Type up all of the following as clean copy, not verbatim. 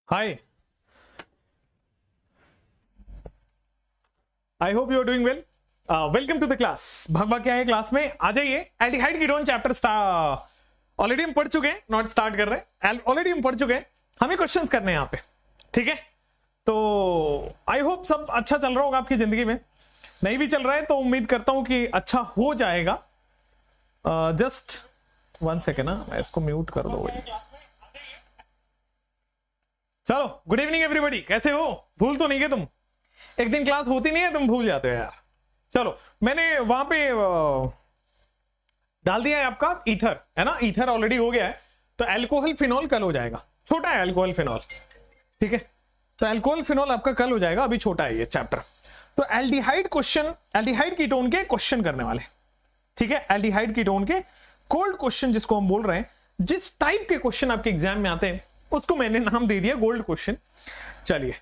Hi, I hope you are doing well. Welcome to the class. भाग क्या है class में आ जाइए. एल्डिहाइड कीटोन चैप्टर ऑलरेडी हम पढ़ चुके हैं, नॉट स्टार्ट कर रहे हैं, ऑलरेडी हम पढ़ चुके हैं. हमें क्वेश्चंस करने हैं यहाँ पे, ठीक है. तो आई होप सब अच्छा चल रहा होगा आपकी जिंदगी में. नहीं भी चल रहा है तो उम्मीद करता हूं कि अच्छा हो जाएगा. जस्ट 1 सेकेंड ना, मैं इसको म्यूट कर दो. चलो, गुड इवनिंग एवरीबॉडी. कैसे हो? भूल तो नहीं गए तुम? एक दिन क्लास होती नहीं है, तुम भूल जाते हो यार. चलो, मैंने वहां पे डाल दिया है आपका ईथर, है ना. ईथर ऑलरेडी हो गया है. तो अल्कोहल फिनॉल कल हो जाएगा. छोटा है अल्कोहल फिनॉल, ठीक है. तो अल्कोहल फिनॉल आपका कल हो जाएगा, अभी छोटा है ये चैप्टर. तो एल्डिहाइड क्वेश्चन, एल्डिहाइड कीटोन के क्वेश्चन करने वाले, ठीक है. एल्डिहाइड कीटोन के कोल्ड क्वेश्चन जिसको हम बोल रहे हैं, जिस टाइप के क्वेश्चन आपके एग्जाम में आते हैं उसको मैंने नाम दे दिया गोल्ड क्वेश्चन. चलिए,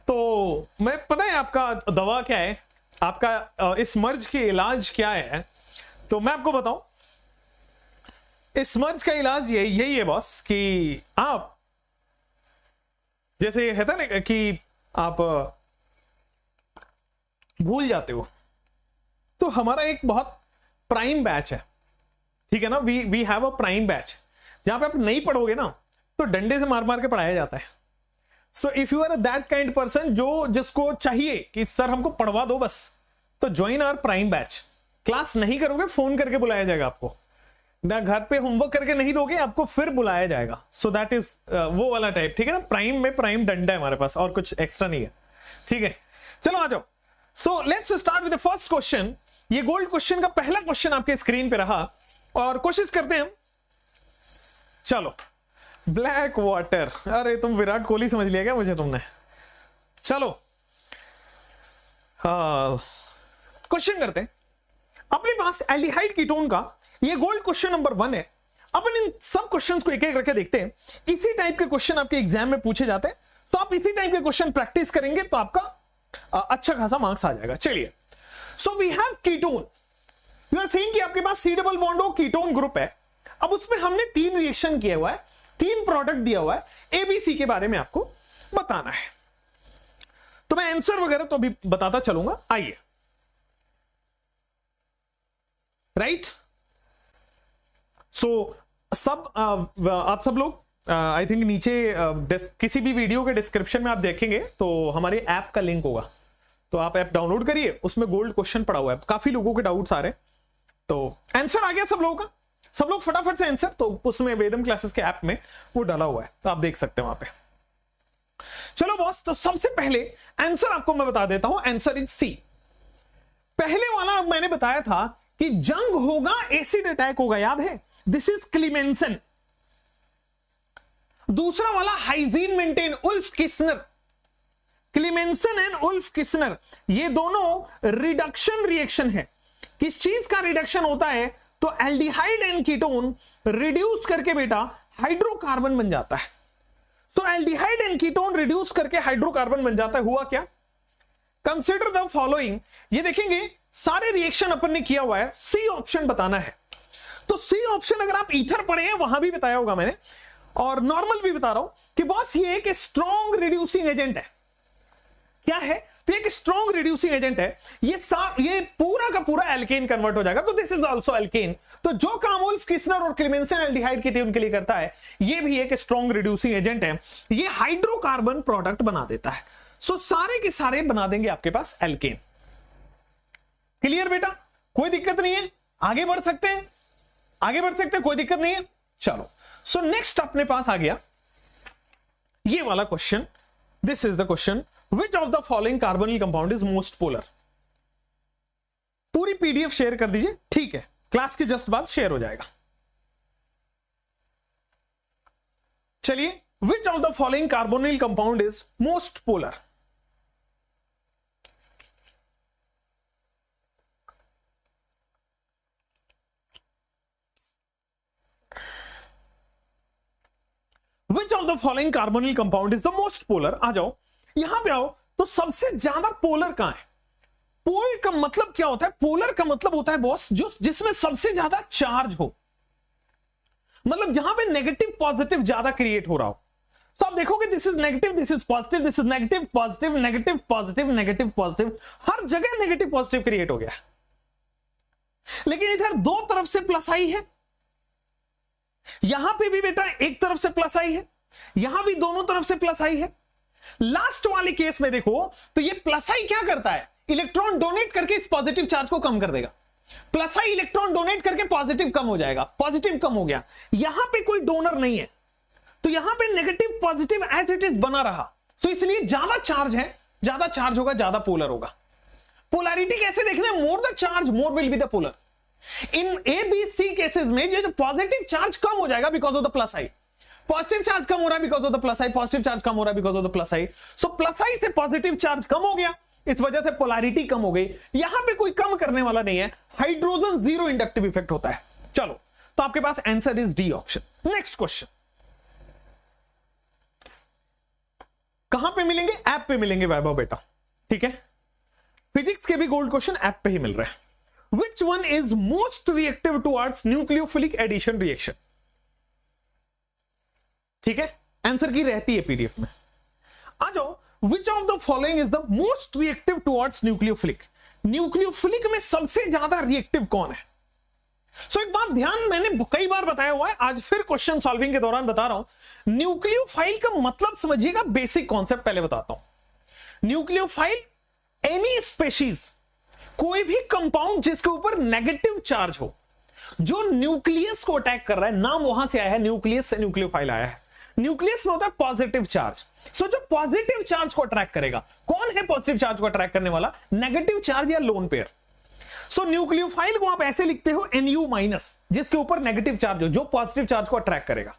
तो मैं पता है आपका दवा क्या है, आपका इस मर्ज की इलाज क्या है. तो मैं आपको बताऊं, इस मर्ज का इलाज यही है बॉस, कि आप जैसे है ना कि आप भूल जाते हो. तो हमारा एक बहुत प्राइम बैच है, ठीक है ना. We have a prime batch जहां पे आप नहीं पढ़ोगे ना तो डंडे से मार मार के पढ़ाया जाता है. So if you are that kind person जिसको चाहिए कि सर हमको पढ़वा दो बस, तो join our prime batch. Class नहीं करोगे, फोन करके बुलाया जाएगा आपको. ना घर पे होमवर्क करके नहीं दोगे, आपको फिर बुलाया जाएगा. सो दैट इज वो वाला टाइप, ठीक है ना. प्राइम में प्राइम डंडा है हमारे पास, और कुछ एक्स्ट्रा नहीं है, ठीक है. चलो आ जाओ. So let's start with the first question. ये गोल्ड क्वेश्चन का पहला क्वेश्चन आपके स्क्रीन पे रहा, और कोशिश करते हैं हम. चलो, ब्लैक वाटर. अरे तुम विराट कोहली समझ लिया क्या मुझे तुमने? चलो, क्वेश्चन करते हैं. अपने पास एल्डिहाइड कीटोन का ये गोल्ड क्वेश्चन नंबर 1 है. अपन इन सब क्वेश्चंस को एक एक करके देखते हैं. इसी टाइप के क्वेश्चन आपके एग्जाम में पूछे जाते हैं, तो आप इसी टाइप के क्वेश्चन प्रैक्टिस करेंगे तो आपका अच्छा खासा मार्क्स आ जाएगा. चलिए, so we have ketone. You are seeing कि आपके पास सी डबल बॉन्ड हो, कीटोन ग्रुप है. अब उसमें हमने 3 रिएक्शन किया हुआ है, 3 प्रोडक्ट दिया हुआ है. एबीसी के बारे में आपको बताना है. तो मैं आंसर वगैरह तो अभी बताता चलूंगा. आइए, राइट. सो आप सब लोग आई थिंक नीचे किसी भी वीडियो के डिस्क्रिप्शन में आप देखेंगे तो हमारे ऐप का लिंक होगा. तो आप ऐप डाउनलोड करिए, उसमें गोल्ड क्वेश्चन पड़ा हुआ है. काफी लोगों के डाउट्स आ रहे हैं, तो आंसर आ गया सब लोगों का. सब लोग फटाफट से आंसर, तो उसमें वेदम क्लासेस के ऐप में वो डाला हुआ है, तो आप देख सकते हैं वहां पे. चलो बॉस, तो सबसे पहले आंसर आपको मैं बता देता हूं. Answer is C. पहले वाला मैंने बताया था कि जंग होगा, एसिड अटैक होगा, याद है. This is Clemmensen. दूसरा वाला hygiene maintain, Wolff Kishner. Clemmensen and Wolff Kishner, ये दोनों रिडक्शन रिएक्शन है. किस चीज का रिडक्शन होता है? तो एल्डिहाइड एंड कीटोन रिड्यूस करके बेटा हाइड्रोकार्बन बन जाता है. तो एल्डिहाइड एंड कीटोन रिड्यूस करके हाइड्रोकार्बन बन जाता है. हुआ क्या? Consider the following. ये देखेंगे सारे रिएक्शन अपन ने किया हुआ है. सी ऑप्शन बताना है. तो सी ऑप्शन अगर आप ईथर पढ़े हैं, वहां भी बताया होगा मैंने, और नॉर्मल भी बता रहा हूं कि बॉस ये एक स्ट्रॉन्ग रिड्यूसिंग एजेंट है. क्या है? तो एक स्ट्रॉन्ग रिड्यूसिंग एजेंट है. ये पूरा का पूरा एल्केन कन्वर्ट हो जाएगा. तो दिस इज आल्सो एल्केन. तो जो काम उल्फ किस्नर और क्लीमेंसन एल्डिहाइड कीटोन के लिए करता है, ये भी एक स्ट्रॉन्ग रिड्यूसिंग एजेंट है. ये हाइड्रोकार्बन प्रोडक्ट बना देता है. सो सारे के सारे बना देंगे आपके पास एल्केन. क्लियर बेटा? कोई दिक्कत नहीं है, आगे बढ़ सकते हैं, आगे बढ़ सकते हैं, कोई दिक्कत नहीं है. चलो, सो नेक्स्ट अपने पास आ गया ये वाला question. This is the question. Which of the following carbonyl compound is most polar? पूरी पीडीएफ शेयर कर दीजिए, ठीक है. क्लास के जस्ट बाद शेयर हो जाएगा. चलिए, which of the following carbonyl compound is most polar? Which of the following carbonyl compound is the most polar? आ जाओ, यहां पे आओ. तो सबसे ज्यादा पोलर कहां है? पोल का मतलब क्या होता है? पोलर का मतलब होता है बॉस जिसमें सबसे ज्यादा चार्ज हो, मतलब जहां पे नेगेटिव पॉजिटिव ज्यादा क्रिएट हो रहा हो. तो आप देखोगे this is negative, this is positive, this is negative positive negative positive negative positive, हर जगह नेगेटिव पॉजिटिव क्रिएट हो गया। लेकिन इधर दो तरफ से प्लस आई है, यहां पे भी बेटा एक तरफ से प्लस आई है, यहां भी दोनों तरफ से प्लस आई है। लास्ट वाले केस में देखो तो ये प्लस आई क्या करता है, इलेक्ट्रॉन डोनेट करके इस पॉजिटिव चार्ज को कम कर देगा। प्लस आई इलेक्ट्रॉन डोनेट करके पॉजिटिव कम हो जाएगा, पॉजिटिव कम हो गया। यहां पे कोई डोनर नहीं है तो यहां पे negative positive as it is बना रहा। तो इसलिए ज्यादा चार्ज है, ज्यादा चार्ज होगा ज्यादा पोलर होगा। पोलैरिटी कैसे देखना है, more the charge more will be the polar. In A B C cases में जो पॉजिटिव चार्ज कम हो जाएगा because of the plus I, positive charge कम हो रहा है because of the plus I, positive charge कम हो रहा है because of the plus I. So plus I से पॉजिटिव चार्ज कम हो गया, इस वजह से पोलैरिटी कम हो गई। यहां पे कोई कम करने वाला नहीं है, हाइड्रोजन जीरो इंडक्टिव इफेक्ट होता है। चलो तो आपके पास answer is D option. Next question, कहां पे मिलेंगे, ऐप पे मिलेंगे वैभव बेटा, ठीक है। फिजिक्स के भी गोल्ड क्वेश्चन ऐप पे ही मिल रहे हैं। Which one is most reactive towards nucleophilic addition reaction? ठीक है, आंसर की रहती है पीडीएफ में। आ जाओ, which of the following is the most reactive towards nucleophilic? Nucleophilic में सबसे ज्यादा रिएक्टिव कौन है? सो एक बात ध्यान, मैंने कई बार बताया हुआ है, आज फिर क्वेश्चन सॉल्विंग के दौरान बता रहा हूं। न्यूक्लियोफाइल का मतलब समझिएगा, बेसिक कॉन्सेप्ट पहले बताता हूं। न्यूक्लियोफाइल एनी स्पेशीज, कोई भी कंपाउंड जिसके ऊपर नेगेटिव चार्ज हो, जो न्यूक्लियस को अटैक कर रहा है, नाम वहां से आया है, न्यूक्लियस से न्यूक्लियोफाइल आया है। न्यूक्लियस में होता है पॉजिटिव चार्ज। सो जो पॉजिटिव चार्ज को अट्रैक्ट करेगा, कौन है पॉजिटिव चार्ज को अट्रैक्ट करने वाला, नेगेटिव चार्ज या लोन पेयर। सो न्यूक्लियोफाइल को आप ऐसे लिखते हो NU माइनस, जिसके ऊपर नेगेटिव चार्ज हो, जो पॉजिटिव चार्ज को अट्रैक्ट करेगा।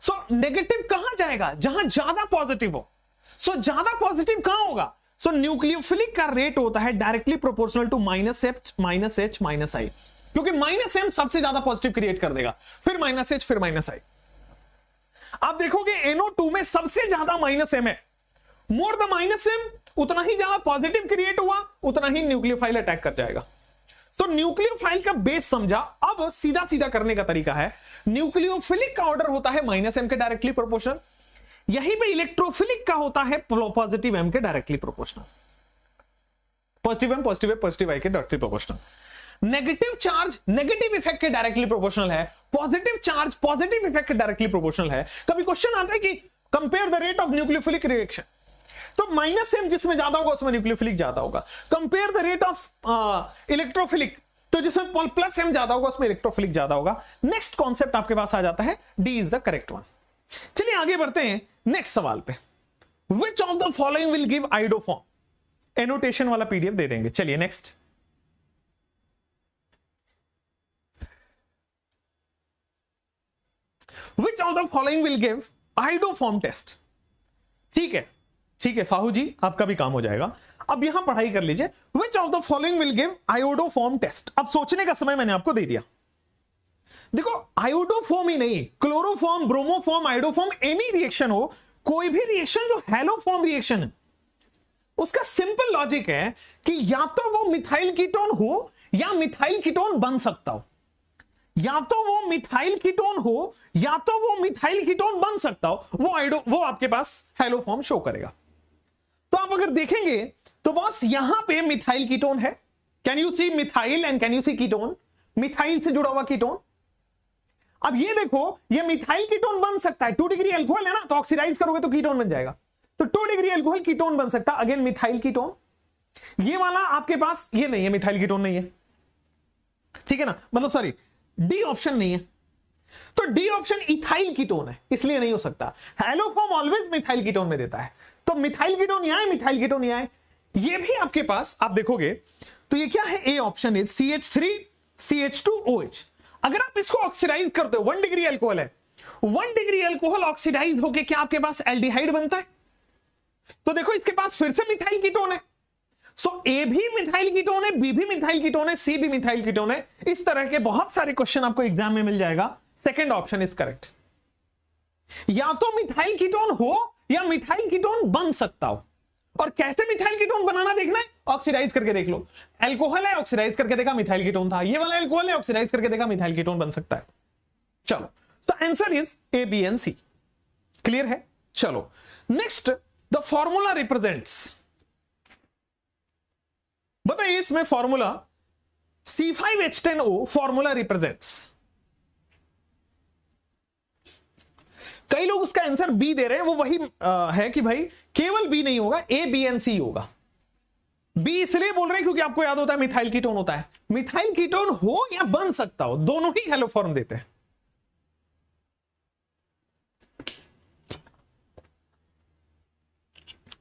सो नेगेटिव कहां जाएगा, जहां ज्यादा पॉजिटिव हो। सो ज्यादा पॉजिटिव कहां होगा, सो न्यूक्लियोफिलिक का रेट होता है directly proportional to -H -I, क्योंकि -M सबसे ज्यादा पॉजिटिव क्रिएट कर देगा, फिर -H फिर -I। आप देखोगे NO2 में सबसे ज्यादा -M है, मोर द -M उतना ही ज्यादा पॉजिटिव क्रिएट हुआ, उतना ही न्यूक्लियोफाइल अटैक कर जाएगा। तो न्यूक्लियोफाइल का बेस समझा, अब सीधा सीधा करने का तरीका है। न्यूक्लियोफिलिक का ऑर्डर होता है -M के डायरेक्टली प्रोपोर्शनल, यहीं पे इलेक्ट्रोफिलिक का होता है पॉजिटिव M के directly proportional, positive M positive I के directly proportional. Negative charge negative effect के डायरेक्टली प्रोपोर्शनल है, पॉजिटिव चार्ज पॉजिटिव इफेक्ट के डायरेक्टली प्रोपोर्शनल है। कभी क्वेश्चन आता है कि compare the rate of nucleophilic reaction, तो -M जिसमें ज्यादा होगा उसमें न्यूक्लियोफिलिक ज्यादा होगा। Compare the rate of electrophilic, तो जिसमें +M ज्यादा होगा उसमें इलेक्ट्रोफिलिक ज्यादा होगा। नेक्स्ट कॉन्सेप्ट आपके पास आ जाता है, D is the correct one. चलिए आगे बढ़ते हैं नेक्स्ट सवाल पे। Which of the following will give iodoform? Annotation वाला पीडीएफ दे देंगे। चलिए next, Which of the following will give iodoform test? ठीक है, ठीक है साहू जी, आपका भी काम हो जाएगा। अब यहां पढ़ाई कर लीजिए, Which of the following will give iodoform test? अब सोचने का समय मैंने आपको दे दिया। देखो आयोडोफॉर्म ही नहीं, chloroform, bromoform, iodoform, any reaction हो, कोई भी रिएक्शन जो हैलोफॉर्म रिएक्शन है, उसका सिंपल लॉजिक है कि या तो वो मिथाइल कीटोन हो या मिथाइल कीटोन बन सकता हो, या तो वो मिथाइल कीटोन हो या तो वो मिथाइल कीटोन बन सकता हो, वो आपके पास हैलोफॉर्म शो करेगा। तो आप अगर देखेंगे तो बस यहां पे मिथाइल कीटोन है, can you see methyl and can you see ketone, methyl से जुड़ा हुआ कीटोन। अब ये देखो, ये मिथाइल कीटोन बन सकता है, 2 डिग्री अल्कोहल है ना, तो ऑक्सीडाइज करोगे तो कीटोन बन जाएगा, तो 2 डिग्री अल्कोहल कीटोन बन सकता, अगेन मिथाइल कीटोन। ये वाला आपके पास ये नहीं है, मिथाइल कीटोन नहीं है, ठीक है ना, मतलब सॉरी डी ऑप्शन नहीं है, तो डी ऑप्शन इथाइल कीटोन है, इसलिए नहीं हो सकता। हैलोफॉर्म ऑलवेज मिथाइल कीटोन में देता है, तो मिथाइल कीटोन यहां है, मिथाइल कीटोन यहां है। ये भी आपके पास आप देखोगे तो ये क्या है, A option is CH3 CH2OH। अगर आप इसको ऑक्सीडाइज करते हो, 1 डिग्री अल्कोहल है, 1 डिग्री अल्कोहल ऑक्सीडाइज होके क्या आपके पास एल्डिहाइड बनता है, तो देखो इसके पास फिर से मिथाइल कीटोन है। सो ए भी मिथाइल कीटोन है, बी भी मिथाइल कीटोन है, सी भी मिथाइल कीटोन है। इस तरह के बहुत सारे क्वेश्चन आपको एग्जाम में मिल जाएगा। सेकंड ऑप्शन इज करेक्ट, या तो मिथाइल कीटोन हो या मिथाइल कीटोन बन सकता हो। और कैसे मिथाइल कीटोन बनाना देखना है, ऑक्सीडाइज करके देख लो। अल्कोहल है, ऑक्सीडाइज करके देखा मिथाइल कीटोन था, ये वाला अल्कोहल है, ऑक्सीडाइज करके देखा मिथाइल कीटोन बन सकता है। चलो, तो answer is A, B and C। Clear है, चलो नेक्स्ट, द फॉर्मूला रिप्रेजेंट्स, बताइए इसमें फॉर्मूला C5H10O फॉर्मूला रिप्रेजेंट्स। कई लोग उसका आंसर बी दे रहे हैं, वो वही है कि भाई केवल बी नहीं होगा, ए बी एंड सी होगा। बी इसलिए बोल रहे हैं क्योंकि आपको याद होता है मिथाइल कीटोन होता है, मिथाइल कीटोन हो या बन सकता हो, दोनों ही हेलो फॉर्म देते हैं।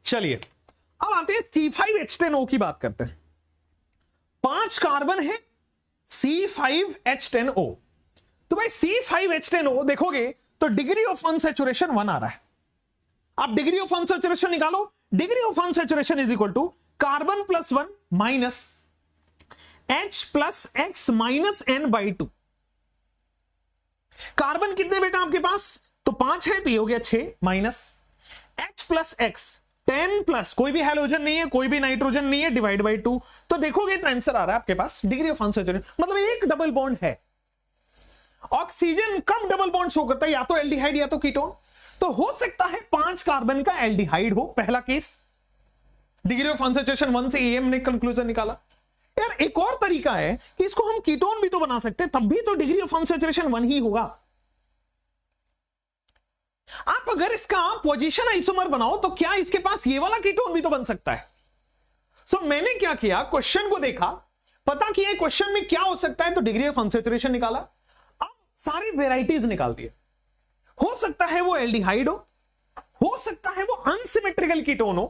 चलिए अब आते हैं C5H10O की बात करते हैं। 5 कार्बन है C5H10O, तो भाई C5H10O देखोगे तो डिग्री ऑफ अनसैचुरेशन 1 आ रहा है। आप डिग्री ऑफ अनसैचुरेशन निकालो, degree of unsaturation is equal to carbon plus 1 minus H plus X minus n/2। Carbon कितने बेटा आपके पास, तो 5 है, तो ये हो गया 6 minus H plus x 10 plus, कोई भी हाइड्रोजन नहीं है, कोई भी नाइट्रोजन नहीं है, डिवाइड बाई 2। तो देखोगे तो आंसर आ रहा है आपके पास डिग्री ऑफ अनसैचुरेशन, मतलब एक डबल बॉन्ड है। ऑक्सीजन कब डबल बॉन्ड शो करता है, या तो एल्डिहाइड या तो कीटोन। तो हो सकता है 5 कार्बन का एल्डिहाइड हो, पहला केस। डिग्री ऑफ अनसैचुरेशन 1 से एम ने कंक्लूजन निकाला। यार एक और तरीका है कि इसको हम कीटोन भी तो बना सकते हैं, तब भी तो डिग्री ऑफ अनसैचुरेशन 1 ही होगा। आप अगर इसका पोजीशन आइसोमर बनाओ तो क्या इसके पास ये वाला कीटोन भी तो बन सकता है। सो मैंने क्या किया, क्वेश्चन को देखा, पता किया क्वेश्चन में क्या हो सकता है, तो डिग्री ऑफ अनसैचुरेशन निकाला। अब सारी वेराइटीज निकाल दिए। हो सकता है वो एल्डिहाइड हो सकता है वो अनसिमेट्रिकल कीटोन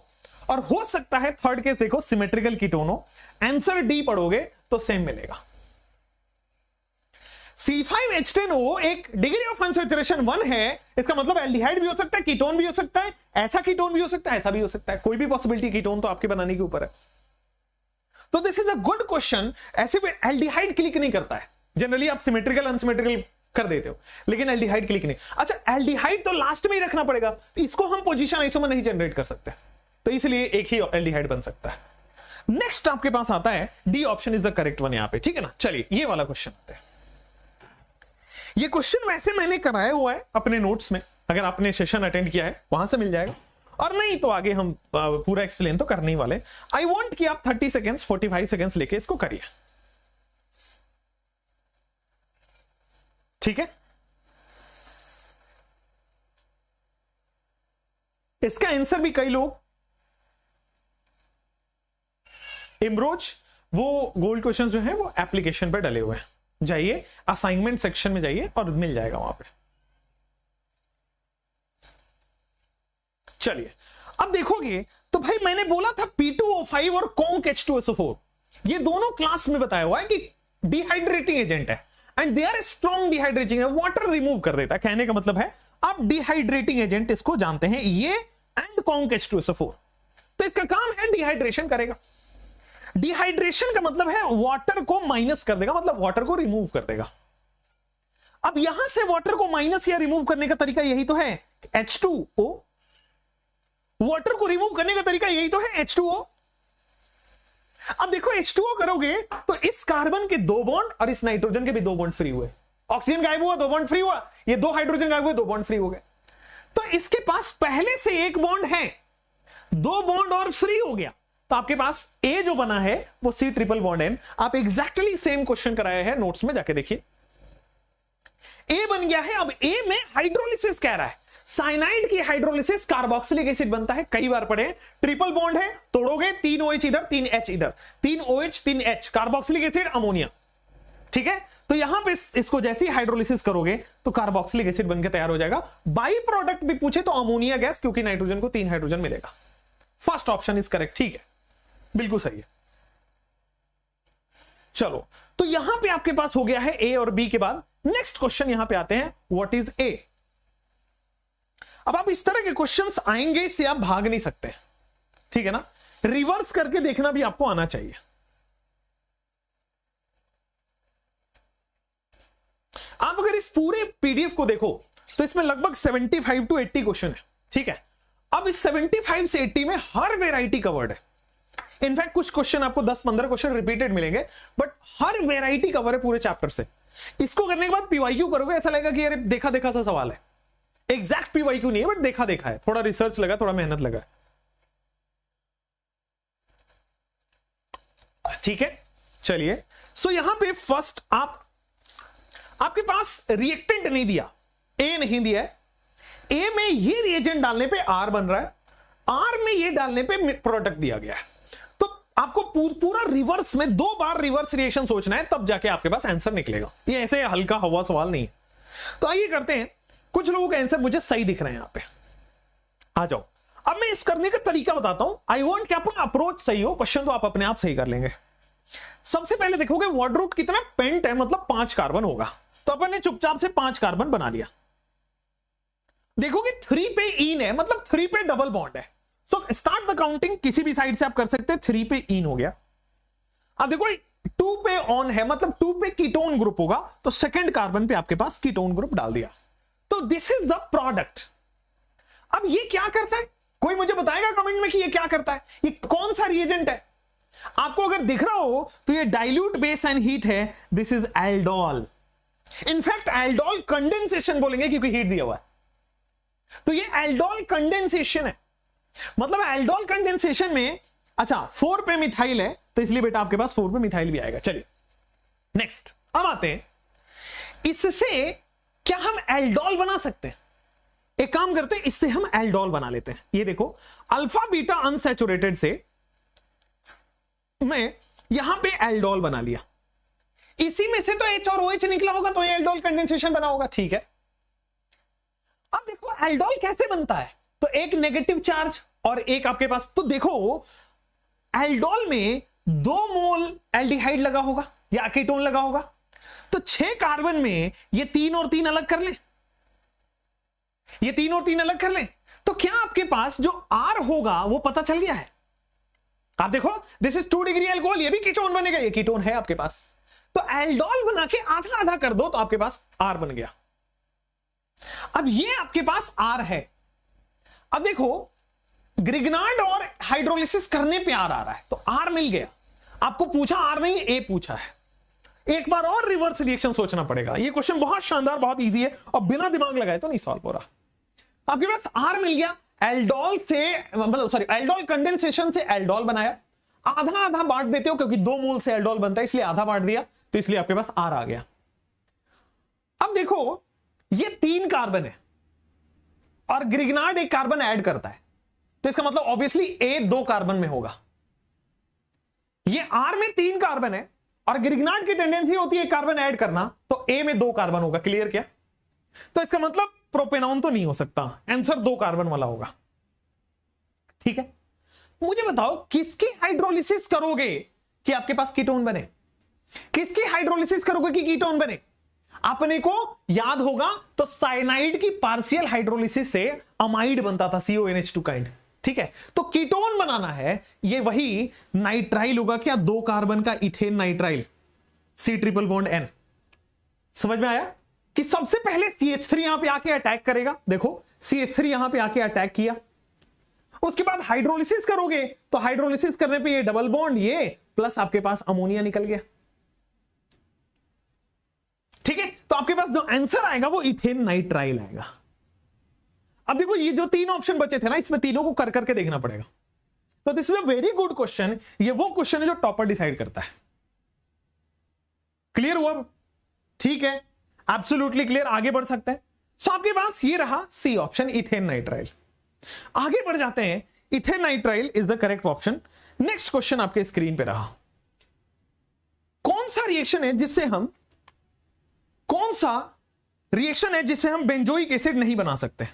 और हो सकता है थर्ड केस देखो सिमेट्रिकल कीटोन हो। आंसर डी पढ़ोगे तो सेम मिलेगा। C5H10O एक डिग्री ऑफ अनसैचुरेशन 1 है, इसका मतलब एल्डिहाइड भी हो सकता है, कीटोन भी हो सकता है, ऐसा कीटोन भी हो सकता है, ऐसा भी हो सकता है, कोई भी पॉसिबिलिटी कीटोन तो आपके बनाने के ऊपर है। तो this is a good question. ऐसे में एल्डिहाइड क्लिक नहीं करता है, जनरली आप सिमेट्रिकल अनसिमेट्रिकल कर देते हो, लेकिन एल्डिहाइड क्लिक नहीं। अच्छा एल्डिहाइड तो लास्ट में ही रखना पड़ेगा, तो इसको हम पोजीशन आइसोमर नहीं जनरेट कर सकते, तो इसलिए एक ही एल्डिहाइड बन सकता है। नेक्स्ट आपके पास आता है D option is the correct one यहां पे, ठीक है ना। चलिए ये वाला क्वेश्चन आता है। ये क्वेश्चन वैसे मैंने कराया हुआ है अपने नोट्स में, अगर आपने सेशन अटेंड किया है वहां से मिल जाएगा, और नहीं तो आगे हम पूरा एक्सप्लेन तो करने ही वाले। आई वांट कि आप 30 सेकेंड्स 45 सेकेंड्स लेके इसको करिए, ठीक है। इसका आंसर भी कई लोग, इमरोज वो गोल्ड क्वेश्चन जो है वो एप्लीकेशन पे डले हुए हैं, जाइए असाइनमेंट सेक्शन में जाइए और मिल जाएगा वहां पे। चलिए अब देखोगे तो भाई मैंने बोला था P2O5 और कॉन्क H2SO4 ये दोनों क्लास में बताया हुआ है कि डिहाइड्रेटिंग एजेंट है and they are strong dehydrating, water remove कर देता है। कहने का मतलब है आप डिहाइड्रेटिंग एजेंट इसको जानते हैं, ये एंड कॉन्क H2SO4, तो इसका काम है डिहाइड्रेशन करेगा। डिहाइड्रेशन का मतलब है वाटर को माइनस कर देगा, मतलब वाटर को रिमूव कर देगा। अब यहां से वाटर को माइनस या रिमूव करने का तरीका यही तो है H2O, वाटर को रिमूव करने का तरीका यही तो है H2O। अब देखो H2O करोगे तो इस कार्बन के 2 बॉन्ड और इस नाइट्रोजन के भी 2 बॉन्ड फ्री हुए, ऑक्सीजन गायब हुआ 2 बॉन्ड फ्री हुआ, ये 2 हाइड्रोजन गायब हुए 2 बॉन्ड फ्री हो गए। तो इसके पास पहले से 1 बॉन्ड है, 2 बॉन्ड और फ्री हो गया, तो आपके पास ए जो बना है वो C ट्रिपल बॉन्ड N। आप एग्जैक्टली सेम क्वेश्चन कराया है नोट्स में, जाके देखिए ए बन गया है। अब ए में हाइड्रोलिसिस कह रहा है, साइनाइड की हाइड्रोलिसिस कार्बोक्सिलिक एसिड बनता है, कई बार पढ़े। ट्रिपल बॉन्ड है, तोड़ोगे 3 OH इधर 3 H इधर, 3 OH 3 H, carboxylic acid ammonia, ठीक है। तो यहां पे इसको जैसे ही हाइड्रोलिसिस करोगे तो कार्बोक्सिलिक एसिड बनकर तैयार हो जाएगा। बाई प्रोडक्ट भी पूछे तो अमोनिया गैस, क्योंकि नाइट्रोजन को 3 हाइड्रोजन मिलेगा। फर्स्ट ऑप्शन इज करेक्ट, ठीक है, बिल्कुल सही है। चलो तो यहां पे आपके पास हो गया है ए और बी के बाद नेक्स्ट क्वेश्चन यहां पे आते हैं, व्हाट इज ए। अब आप इस तरह के क्वेश्चंस आएंगे, इससे आप भाग नहीं सकते, ठीक है ना। रिवर्स करके देखना भी आपको आना चाहिए। आप अगर इस पूरे पीडीएफ को देखो तो इसमें लगभग 75 to 80 क्वेश्चन है, ठीक है। अब इस 75 से 80 में हर वेराइटी कवर्ड है। इनफैक्ट कुछ क्वेश्चन आपको 10-15 क्वेश्चन रिपीटेड मिलेंगे, बट हर वेराइटी कवर है पूरे चैप्टर से। इसको करने के बाद पीवाईक्यू करोगे, ऐसा लगेगा कि यार देखा देखा सा सवाल है। एग्जैक्ट पीवाईक्यू नहीं है, बट देखा देखा है, थोड़ा रिसर्च लगा, थोड़ा मेहनत लगा। ठीक है, चलिए। सो यहां पे फर्स्ट आपके पास रिएक्टेंट नहीं दिया, ए नहीं दिया है। ए में ये रिएजेंट डालने पे आर बन रहा है, आर में ये डालने पे प्रोडक्ट दिया गया है। तो आपको पूरा रिवर्स में 2 बार रिवर्स रिएक्शन सोचना है, तब जाके आपके पास आंसर निकलेगा। ये ऐसे हल्का हवा सवाल नहीं है। तो आइए करते हैं। कुछ लोगों के आंसर मुझे सही दिख रहे हैं, यहां पे आ जाओ। अब मैं इस करने का तरीका बताता हूं। आई वांट कि आपका अप्रोच सही हो, क्वेश्चन तो आप अपने आप सही कर लेंगे। सबसे पहले देखोगे वर्ड रूट कितना पेंट है, मतलब 5 कार्बन होगा। तो अपन ने चुपचाप से 5 कार्बन बना लिया। देखोगे 3 पे इन है, मतलब 3 पे डबल बॉन्ड है। सो स्टार्ट द काउंटिंग, किसी भी साइड से आप कर सकते हैं। 3 पे इन हो गया। अब देखो 2 पे ऑन है, मतलब 2 पे कीटोन ग्रुप होगा, तो सेकंड कार्बन पे आपके पास कीटोन ग्रुप डाल दिया। तो दिस इज द प्रोडक्ट। अब ये क्या करता है, कोई मुझे बताएगा कमेंट में कि ये क्या करता है, ये कौन सा रिएजेंट है? आपको अगर दिख रहा हो तो ये डाइल्यूट बेस एंड हीट है, this is aldol. In fact aldol condensation बोलेंगे क्योंकि हीट दिया हुआ है। तो ये एल्डोल कंडेंसेशन है, मतलब एल्डोल कंडेंसेशन में अच्छा 4 पे मिथाइल है, तो इसलिए बेटा आपके पास 4 पे मिथाइल भी आएगा। चलिए नेक्स्ट, अब आते हैं, इससे क्या हम एल्डोल बना सकते हैं? एक काम करते हैं, इससे हम एल्डोल बना लेते हैं। ये देखो अल्फा बीटा अनसैचुरेटेड से मैं यहां पे एल्डोल बना लिया। इसी में से तो H और OH निकला होगा, तो ये एल्डोल कंडेंसेशन बना होगा। ठीक है, अब देखो एल्डोल कैसे बनता है। तो एक नेगेटिव चार्ज और एक आपके पास, तो देखो एल्डोल में 2 मोल एल्डिहाइड लगा होगा या कीटोन लगा होगा। तो 6 कार्बन में ये 3 और 3 अलग कर लें, ये 3 और 3 अलग कर लें, तो क्या आपके पास जो R होगा वो पता चल गया है? आप देखो दिस इज 2 डिग्री एल्कोहल, ये भी कीटोन बनेगा, ये कीटोन है आपके पास। तो एल्डोल बना के आधा आधा कर दो, तो आपके पास R बन गया। अब ये आपके पास R है। अब देखो ग्रिग्नार्ड और हाइड्रोलिसिस करने पे R आ रहा है, तो R मिल गया। आपको पूछा R नहीं, A पूछा है। एक बार और रिवर्स रिएक्शन सोचना पड़ेगा। ये क्वेश्चन बहुत शानदार, बहुत इजी है, और बिना दिमाग लगाए तो नहीं सॉल्व हो रहा। आपके पास R मिल गया, एल्डोल से मतलब सॉरी एल्डोल कंडेंसेशन से एल्डोल बनाया। आधा आधा बांट देते हो क्योंकि 2 मोल से एल्डोल बनता है, इसलिए आधा बांट दिया, तो इसलिए आपके पास R आ गया। अब देखो ये 3 कार्बन है और ग्रिग्नार्ड 1 कार्बन ऐड करता है, तो इसका मतलब ऑब्वियसली A 2 कार्बन में होगा। ये R में 3 कार्बन है और ग्रिग्नार्ड की टेंडेंसी होती है 1 कार्बन ऐड करना, तो A में 2 कार्बन होगा। क्लियर क्या? तो इसका मतलब प्रोपेनॉन तो नहीं हो सकता, आंसर 2 कार्बन वाला होगा। ठीक है, मुझे बताओ किसकी हाइड्रोलिसिस करोगे कि आपके पास कीटोन बने? किसकी हाइड्रोलिसिस करोगे कि कीटोन बने? अपने को याद होगा तो साइनाइड की पार्शियल हाइड्रोलिसिस से अमाइड बनता था, CONH2 काइंड। ठीक है, तो कीटोन बनाना है, ये वही नाइट्राइल होगा क्या? 2 कार्बन का ethane nitrile, C triple bond N। समझ में आया कि सबसे पहले CH3 यहां पे आके अटैक करेगा। देखो CH3 यहां पे आके अटैक किया, उसके बाद हाइड्रोलिसिस करोगे तो हाइड्रोलिसिस करने पे ये डबल बॉन्ड, ये प्लस आपके पास अमोनिया निकल गया। ठीक है, तो आपके पास जो आंसर आएगा वो इथेन नाइट्राइल आएगा। अब देखो ये जो 3 ऑप्शन बचे थे ना, इसमें तीनों को कर करके देखना पड़ेगा। तो this is a very good question. ये वो क्वेश्चन है जो टॉपर डिसाइड करता है। क्लियर हुआ? ठीक है, एब्सोल्युटली क्लियर। आगे बढ़ सकते हैं। सो आपके पास ये रहा सी ऑप्शन, इथेन नाइट्राइल। आगे बढ़ जाते हैं। Ethane nitrile is the correct option. Next question आपके स्क्रीन पे रहा, कौन सा रिएक्शन है जिससे हम बेंजोइक एसिड नहीं बना सकते?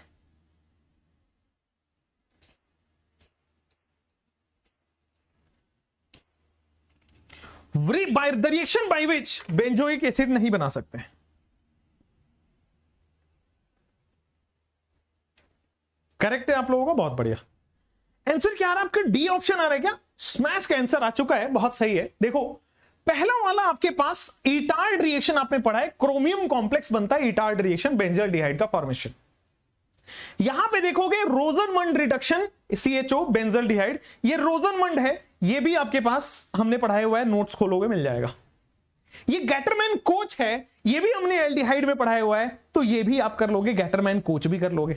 The reaction by which benzoic acid नहीं बना सकते। करेक्ट है आप लोगों का, बहुत बढ़िया। आंसर क्या आ रहा है आपका? डी ऑप्शन आ रहा है क्या? स्मैश का आंसर आ चुका है, बहुत सही है। देखो पहला वाला आपके पास इटार्ड रिएक्शन आपने पढ़ा है, क्रोमियम कॉम्प्लेक्स बनता है इटार्ड रिएक्शन, बेंजल्डिहाइड का फॉर्मेशन। यहां पे देखोगे रोजनमंड रिडक्शन, CHO बेंजल्डिहाइड, ये रोजनमंड है, ये भी आपके पास हमने पढ़ाया हुआ है, नोट्स खोलोगे मिल जाएगा। ये गैटरमैन कोच है, ये भी हमने एल्डिहाइड में पढ़ाया हुआ है, तो ये भी आप कर लोगे, गैटरमैन कोच भी कर लोगे।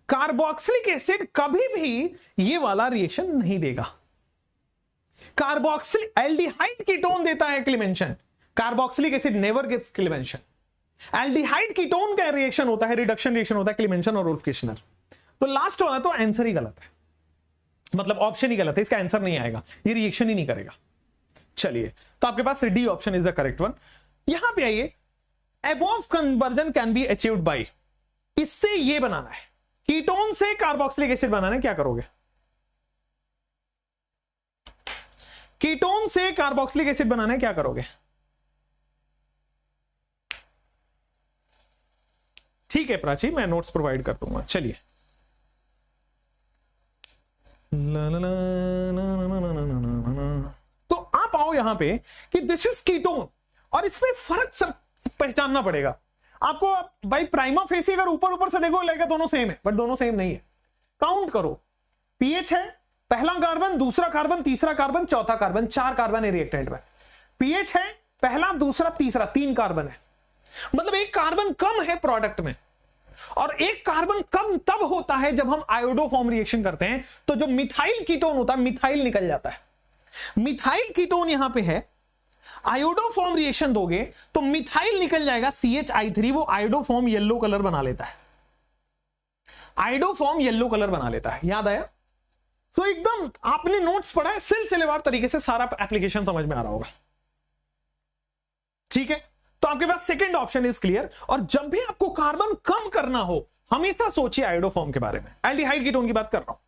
कार्बोक्सिलिक एसिड कभी भी ये वाला रिएक्शन नहीं देगा। कार्बोक्सिलिक एल्डिहाइड कीटोन देता है क्लीमेंशन, carboxylic acid never gives क्लीमेंशन। Aldehyde ketone का रिएक्शन होता है, रिडक्शन रिएक्शन होता है, क्लीमेंशन और उल्फ किश्नर। तो लास्ट वाला तो आंसर ही गलत है, मतलब ऑप्शन ही गलत है, इसका आंसर नहीं आएगा, ये रिएक्शन ही नहीं करेगा। चलिए, तो आपके पास D option is the correct one. यहां पे आइए, above conversion can be achieved by, इससे ये बनाना है, कीटोन से कार्बोक्सिलिक एसिड बनाना है, क्या करोगे? कीटोन से कार्बोक्सिलिक एसिड बनाना है, क्या करोगे? ठीक है प्राची, मैं नोट्स प्रोवाइड कर दूंगा। चलिए, तो आप आओ यहां पे कि दिस इज कीटोन, और इसमें फर्क सब पहचानना पड़ेगा आपको। भाई प्राइमा फेसी अगर ऊपर ऊपर से देखो लगेगा दोनों सेम है, बट दोनों सेम नहीं है। काउंट करो, पीएच है, पहला कार्बन, दूसरा कार्बन, तीसरा कार्बन, चौथा कार्बन, 4 कार्बन है रिएक्टेंट में। पीएच है पहला, दूसरा, तीसरा, 3 कार्बन है, मतलब एक कार्बन कम है प्रोडक्ट में। और एक कार्बन कम तब होता है जब हम आयोडोफॉर्म रिएक्शन करते हैं, तो जो मिथाइल कीटोन होता है, मिथाइल निकल जाता है। मिथाइल कीटोन यहां पे है, आयोडोफॉर्म रिएक्शन दोगे तो मिथाइल निकल जाएगा CHI3, वो आयोडोफॉर्म येलो कलर बना लेता है, आयोडोफॉर्म येलो कलर बना लेता है। याद आया? तो एकदम आपने नोट्स पढ़ा है, सिलसिलेवार तरीके से सारा एप्लीकेशन समझ में आ रहा होगा। ठीक है, तो आपके पास सेकंड ऑप्शन इज क्लियर। और जब भी आपको कार्बन कम करना हो, हमेशा सोचिए आयोडोफॉर्म के बारे में। एल्डिहाइड कीटोन की बात कर रहा हूं,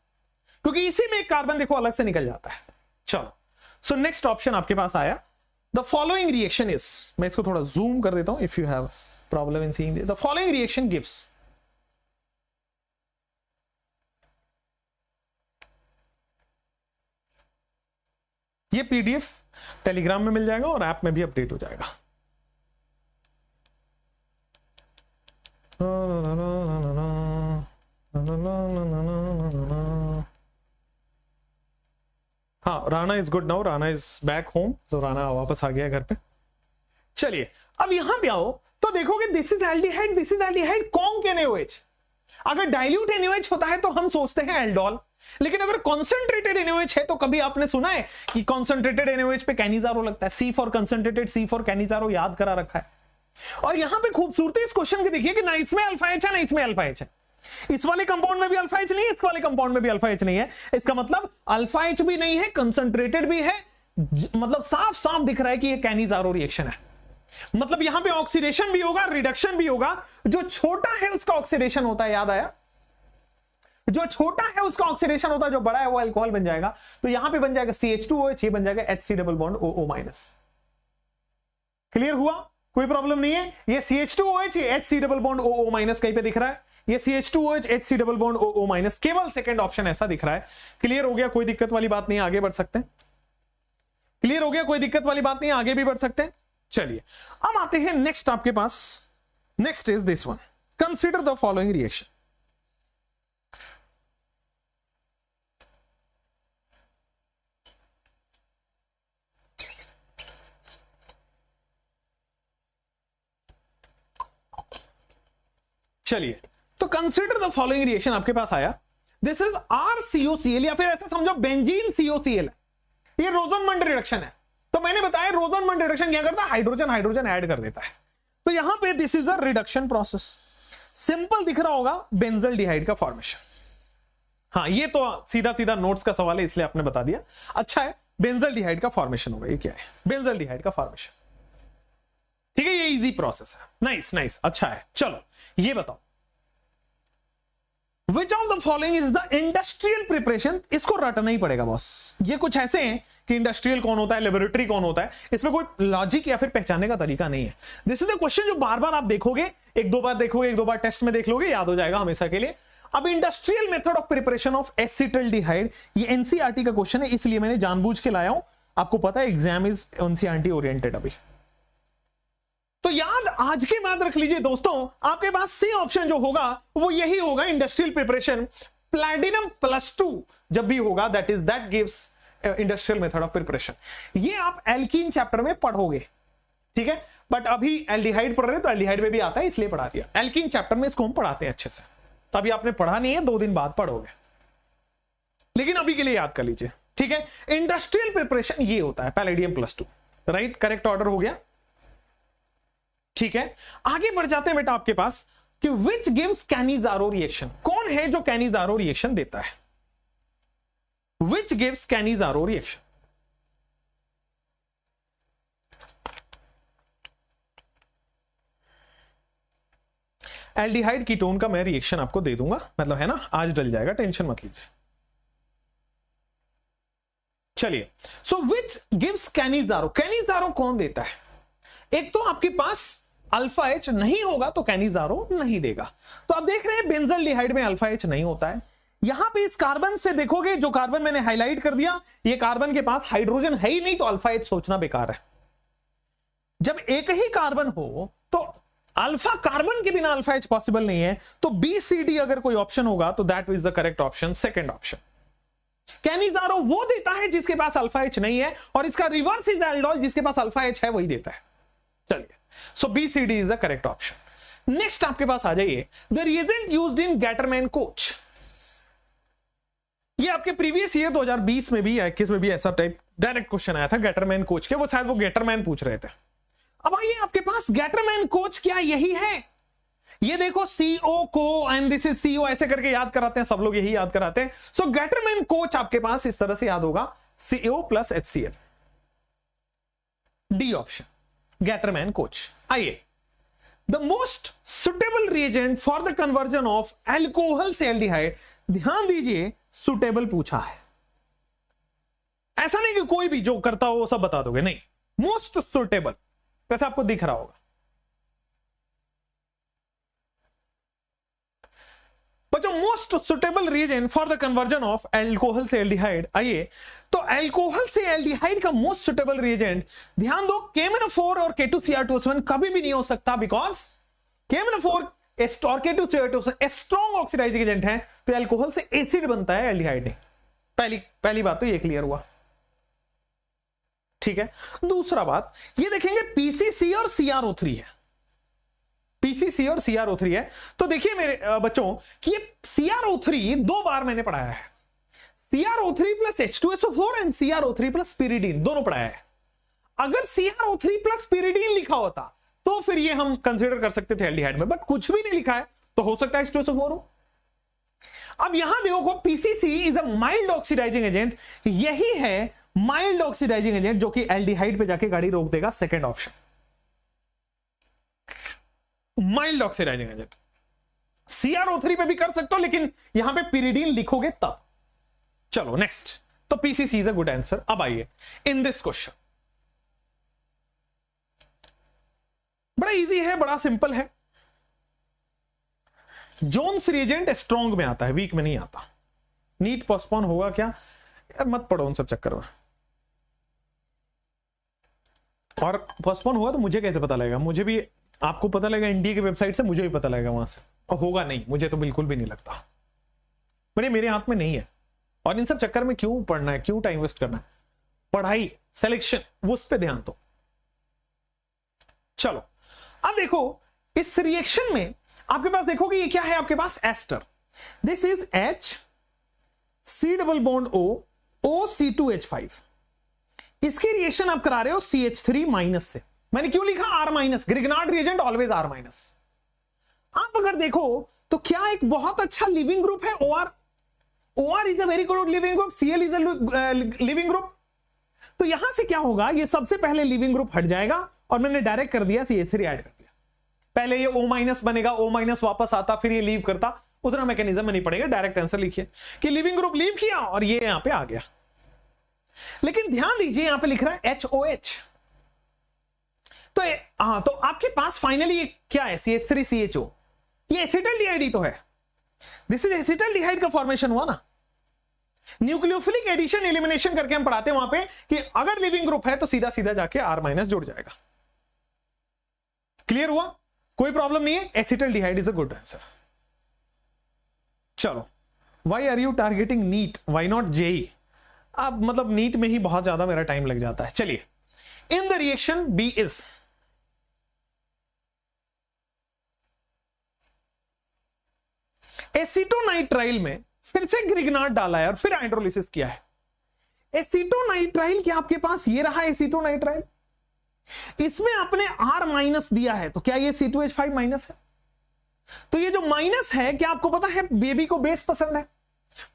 क्योंकि इसी में एक कार्बन देखो अलग से निकल जाता है। चलो, सो नेक्स्ट ऑप्शन आपके पास आया, द फॉलोइंग रिएक्शन इज, मैं इसको थोड़ा जूम कर देता हूं if you have problem in seeing, the following reaction gives, ये पीडीएफ टेलीग्राम में मिल जाएगा और ऐप में भी अपडेट हो जाएगा। हाँ, Rana is good now, Rana is back home, तो राणा वापस आ गया घर पे। चलिए, अब यहां पे आओ तो देखोगे this is aldehyde, this is aldehyde, conc NaOH। अगर डाइल्यूट NaOH होता है तो हम सोचते हैं एल्डोल, लेकिन अगर कॉन्सेंट्रेटेड NaOH है तो कभी आपने सुना है कि कॉन्सेंट्रेटेड NaOH पे कैनिजारो लगता है? C for concentrated, C for Cannizzaro, याद करा रखा है। और यहां पे खूबसूरती इस क्वेश्चन की देखिए कि ना इसमें अल्फा H है ना इसमें अल्फा H है, इस वाले कंपाउंड में भी अल्फा H नहीं है, इस वाले कंपाउंड में भी अल्फा H नहीं है। इसका मतलब अल्फा H भी नहीं है, कंसंट्रेटेड भी है, मतलब साफ साफ दिख रहा है कि ये कैनिजारो रिएक्शन है। मतलब यहां पे ऑक्सीडेशन भी होगा, रिडक्शन भी होगा। जो छोटा है उसका ऑक्सीडेशन होता है, याद आया? जो छोटा है उसका ऑक्सीडेशन होता है, जो बड़ा है वो अल्कोहल बन जाएगा। तो यहां पे बन जाएगा CH2OH, ये बन जाएगा HC double bond OO-। Clear हुआ? कोई प्रॉब्लम नहीं है। ये CH2OH, ये HC डबल बॉन्ड OO- कहीं पे दिख रहा है, ये CH2OH HC double bond OO-, केवल सेकंड ऑप्शन ऐसा दिख रहा है। क्लियर हो गया? कोई दिक्कत वाली बात नहीं है, आगे बढ़ सकते हैं। क्लियर हो गया? कोई दिक्कत वाली बात नहीं है, आगे भी बढ़ सकते हैं। चलिए, अब आते हैं नेक्स्ट आपके पास। Next is this one, consider the following reaction. चलिए, तो कंसीडर द फॉलोइंग रिएक्शन आपके पास आया, दिस इज RCOCl, या फिर ऐसे समझो बेंजीन COCl है, ये रोजनमंड रिडक्शन है। तो मैंने बताया रोजनमंड रिडक्शन क्या करता है, हाइड्रोजन हाइड्रोजन ऐड कर देता है। तो यहां पे this is a reduction process, simple दिख रहा होगा, बेंजल्डिहाइड का फॉर्मेशन। हाँ, ये तो सीधा सीधा नोट्स का सवाल है इसलिए आपने बता दिया। अच्छा है, बेंजल्डिहाइड का फॉर्मेशन होगा। ये क्या है? बेंजल्डिहाइड का फॉर्मेशन। ठीक है, ये इजी प्रोसेस है। नाइस नाइस, अच्छा है। चलो ये बताओ, विच of the following is the industrial preparation. इसको रटना ही पड़ेगा बॉस। ये कुछ ऐसे हैं कि इंडस्ट्रियल कौन होता है, लेबोरेटरी कौन होता है, इसमें कोई लॉजिक या फिर पहचानने का तरीका नहीं है। दिस इज द क्वेश्चन जो बार बार आप देखोगे, एक दो बार देखोगे, एक दो बार टेस्ट में देख लोगे, याद हो जाएगा हमेशा के लिए। अब industrial method of preparation of acetaldehyde, ये एनसीईआरटी का क्वेश्चन है, इसलिए मैंने जानबूझ के लाया हूं। आपको पता है एग्जाम इज एनसीईआरटी ओरिएंटेड अभी, तो याद आज के बाद रख लीजिए दोस्तों, आपके पास सी ऑप्शन जो होगा वो यही होगा, इंडस्ट्रियल प्रिपरेशन प्लैटिनम +2 जब भी होगा, that gives industrial method of preparation. ये आप एल्कीन चैप्टर में पढ़ोगे, ठीक है, बट अभी एल्डिहाइड पढ़ रहे तो एल्डिहाइड में भी आता है इसलिए पढ़ा दिया। एल्कीन चैप्टर में इसको हम पढ़ाते हैं अच्छे से, तो अभी आपने पढ़ा नहीं है, 2 दिन बाद पढ़ोगे, लेकिन अभी के लिए याद कर लीजिए, ठीक है। इंडस्ट्रियल प्रिपरेशन ये होता है पैलेडियम +2, राइट, करेक्ट ऑर्डर हो गया, ठीक है। आगे बढ़ जाते हैं बेटा आपके पास कि विच गिव्स कैनिजारो रिएक्शन, कौन है जो कैनिजारो रिएक्शन देता है, which gives Cannizzaro reaction. Aldehyde ketone का मैं रिएक्शन आपको दे दूंगा, मतलब है ना, आज डल जाएगा, टेंशन मत लीजिए। चलिए, सो विच गिव्स कैनिजारो, कैनिजारो कौन देता है। एक तो आपके पास अल्फा एच नहीं होगा तो कैनिजारो नहीं देगा, तो आप देख रहे हैं बेंजल्डिहाइड में अल्फा एच नहीं होता है। यहां पे इस कार्बन से देखोगे, जो कार्बन मैंने हाईलाइट कर दिया, ये कार्बन के पास हाइड्रोजन है ही नहीं, तो अल्फा एच सोचना बेकार है। जब एक ही कार्बन हो तो अल्फा कार्बन के बिना अल्फा एच पॉसिबल नहीं है, तो बी सी डी अगर कोई ऑप्शन होगा तो that is the correct option, second option. Cannizzaro वो देता है जिसके पास अल्फा एच नहीं है, और इसका रिवर्स इज एल्डोल, जिसके पास अल्फा एच है वही देता है। चलिए, so B C D is the correct option. Next आपके पास आ जाइए, the reagent used in Gattermann Koch. ये आपके प्रीवियस ईयर 2020 में भी या 21 में भी ऐसा टाइप डायरेक्ट क्वेश्चन आया था गैटरमैन कोच के, वो शायद वो गैटरमैन पूछ रहे थे। अब आइए आपके पास गैटरमैन कोच क्या यही है, ये देखो CO को एंड दिस इज CO ऐसे करके याद कराते हैं सब लोग, यही याद कराते हैं। सो गैटरमैन कोच आपके पास इस तरह से याद होगा, CO + HCl, D option Gattermann Koch. आइए, the most suitable reagent for the conversion of alcohol से एल्डिहाइड, ध्यान दीजिए सुटेबल पूछा है, ऐसा नहीं कि कोई भी जो करता हो वो सब बता दोगे, नहीं, मोस्ट सुटेबल, वैसे आपको दिख रहा होगा। बच्चों, most suitable reagent for the conversion of alcohol से एल्डिहाइड, आइए, तो एल्कोहल से एल्डिहाइड का मोस्ट सुटेबल रिएजेंट, ध्यान दो, KMnO4 और K2Cr2S1 कभी भी नहीं हो सकता, बिकॉज KMnO4 और K2Cr2S1 स्ट्रॉन्ग ऑक्सीडाइजिंग एजेंट है, तो एल्कोहल से एसिड बनता है, एल्डिहाइड नहीं। पहली बात तो ये क्लियर हुआ, ठीक है। दूसरा बात ये देखेंगे PCC और CrO3 है, PCC और CrO3 है, तो देखिए मेरे बच्चों कि ये CrO3 2 बार मैंने पढ़ाया है, CrO3 + H2SO4 and CrO3 + pyridine दोनों पढ़ाया है। अगर CrO3 + pyridine लिखा होता तो फिर ये हम कंसीडर कर सकते थे एल्डिहाइड में, बट कुछ भी नहीं लिखा है तो हो सकता है H2SO4 हो। अब यहां देखो PCC is a mild oxidising agent, यही है माइल्ड ऑक्सीडाइजिंग एजेंट जो कि एल्डिहाइड पे जाके गाड़ी रोक देगा, second option mild oxidising agent. CrO3 पे भी कर सकते हो, लेकिन यहां पे pyridine लिखोगे तब। चलो नेक्स्ट, तो PCC is a good answer. अब आइए इन दिस क्वेश्चन, बड़ा इजी है, बड़ा सिंपल है। जोन्स रिएजेंट स्ट्रॉन्ग में आता है, वीक में नहीं आता। नीट पोस्टपोन होगा क्या यार, मत पढ़ो उन सब चक्कर में, और पोस्टपोन हुआ तो मुझे कैसे पता लगेगा, मुझे भी, आपको पता लगेगा इंडिया की वेबसाइट से, मुझे भी पता लगेगा वहां से, और होगा नहीं, मुझे तो बिल्कुल भी नहीं लगता, मेरे हाथ में नहीं है। और इन सब चक्कर में क्यों पढ़ना है, क्यों टाइम वेस्ट करना है, पढ़ाई सिलेक्शन वो उस पर ध्यान दो। चलो अब देखो इस रिएक्शन में आपके पास देखोगे ये क्या है, आपके पास ester, this is H C++ O C2H5, इसकी रिएक्शन आप करा रहे हो CH3- से। मैंने क्यों लिखा R-, Grignard reagent always R-। आप अगर देखो तो क्या एक बहुत अच्छा लिविंग ग्रुप है OR is a very good leaving group, Cl is a leaving group. तो यहां से क्या होगा, ये सबसे पहले लिविंग ग्रुप हट जाएगा, और मैंने डायरेक्ट कर दिया CH3 ऐड कर दिया। पहले ये O- बनेगा, O- वापस आता, फिर ये लीव करता, उतना मैकेनिज्म में नहीं पड़ेगा, डायरेक्ट आंसर लिखिए कि लिविंग ग्रुप लीव किया और ये यहां पे आ गया। लेकिन ध्यान दीजिए यहां पे लिख रहा है HOH, तो हाँ, तो आपके पास फाइनली क्या है, CH3CHO, ये एसिटल्डिहाइड तो है, दिस इज एसिटल्डिहाइड का फॉर्मेशन हुआ ना। न्यूक्लियोफिलिक एडिशन एलिमिनेशन करके हम पढ़ाते हैं वहां पे कि अगर लिविंग ग्रुप है तो सीधा सीधा जाके R- जुड़ जाएगा। क्लियर हुआ, कोई प्रॉब्लम नहीं है, acetaldehyde is a good answer. चलो, why are you targeting NEET, why not JEE? अब मतलब नीट में ही बहुत ज्यादा मेरा टाइम लग जाता है। चलिए, in the reaction B is, acetonitrile में फिर से ग्रिग्नार्ड डाला है और फिर हाइड्रोलिसिस किया है। एसीटोनाइट्राइल क्या आपके पास ये रहा एसीटोनाइट्राइल, इसमें आपने R माइनस दिया है, तो क्या ये C2H5 माइनस है? तो ये जो माइनस है, क्या आपको पता है बेबी को बेस पसंद है,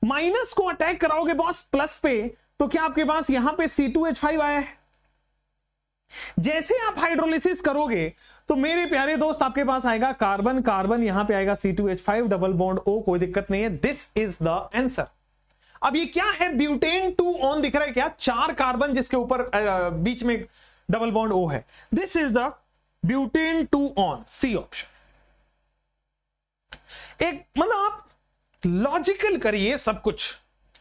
माइनस को अटैक कराओगे बॉस प्लस पे, तो क्या आपके पास यहां पे C2H5 आया है। जैसे आप हाइड्रोलिसिस करोगे तो मेरे प्यारे दोस्त आपके पास आएगा कार्बन कार्बन, यहां पे आएगा C2H5 डबल बॉन्ड O, कोई दिक्कत नहीं है। This is the answer. अब ये क्या है, ब्यूटेन 2 ऑन दिख रहा है क्या, 4 कार्बन जिसके ऊपर बीच में डबल बॉन्ड O है। This is the butane 2 one, C option. एक मतलब आप लॉजिकल करिए, सब कुछ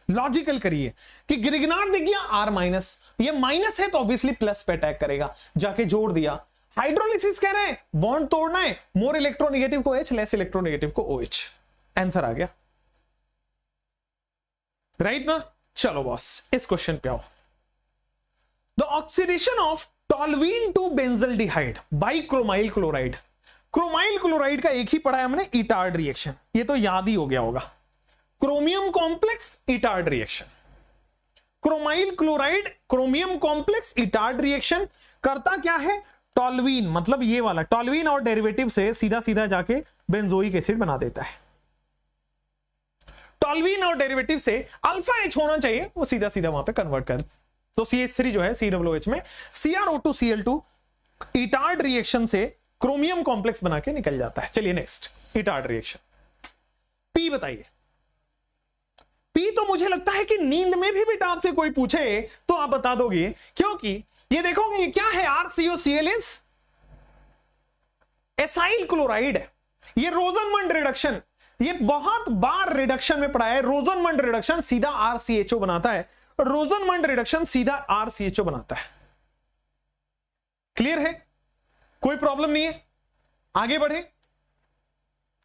लॉजिकल करिए कि ग्रिग्नार्ड दे गया R माइनस, ये माइनस है तो ऑब्वियसली प्लस पे अटैक करेगा, जाके जोड़ दिया। हाइड्रोलिसिस कह रहे हैं बॉन्ड तोड़ना है, मोर इलेक्ट्रोनेगेटिव को H, लेस इलेक्ट्रोनेगेटिव को OH, आंसर आ गया, राइट ना। चलो बॉस इस क्वेश्चन पे आओ। The oxidation of toluene to benzaldehyde by chromyl chloride. Chromyl chloride का एक ही पढ़ा है हमने, इटार्ड रिएक्शन, ये तो याद ही हो गया होगा। Chromium complex Etard reaction, chromyl chloride chromium complex Etard reaction करता क्या है, टॉल्वीन, मतलब ये वाला टॉल्वीन और डेरिवेटिव से सीधा सीधा जाके बेंजोइक एसिड बना देता है। टॉल्वीन और डेरिवेटिव से अल्फा H होना चाहिए, वो सीधा सीधा वहां पे कन्वर्ट कर, तो CH3 जो है COOH में CrO2Cl2 इटार्ड रिएक्शन से क्रोमियम कॉम्प्लेक्स बना के निकल जाता है। चलिए नेक्स्ट इटार्ड रिएक्शन। पी बताइए। पी तो मुझे लगता है कि नींद में भी बेटा आपसे कोई पूछे तो आप बता दोगे, क्योंकि ये देखोगे ये क्या है, RCOCl इज एसाइल क्लोराइड है। ये रोजनमंड रिडक्शन, ये बहुत बार रिडक्शन में पढ़ा है। रोजनमंड रिडक्शन सीधा RCHO बनाता है, रोजनमंड रिडक्शन सीधा RCHO बनाता है। क्लियर है, कोई प्रॉब्लम नहीं है, आगे बढ़े,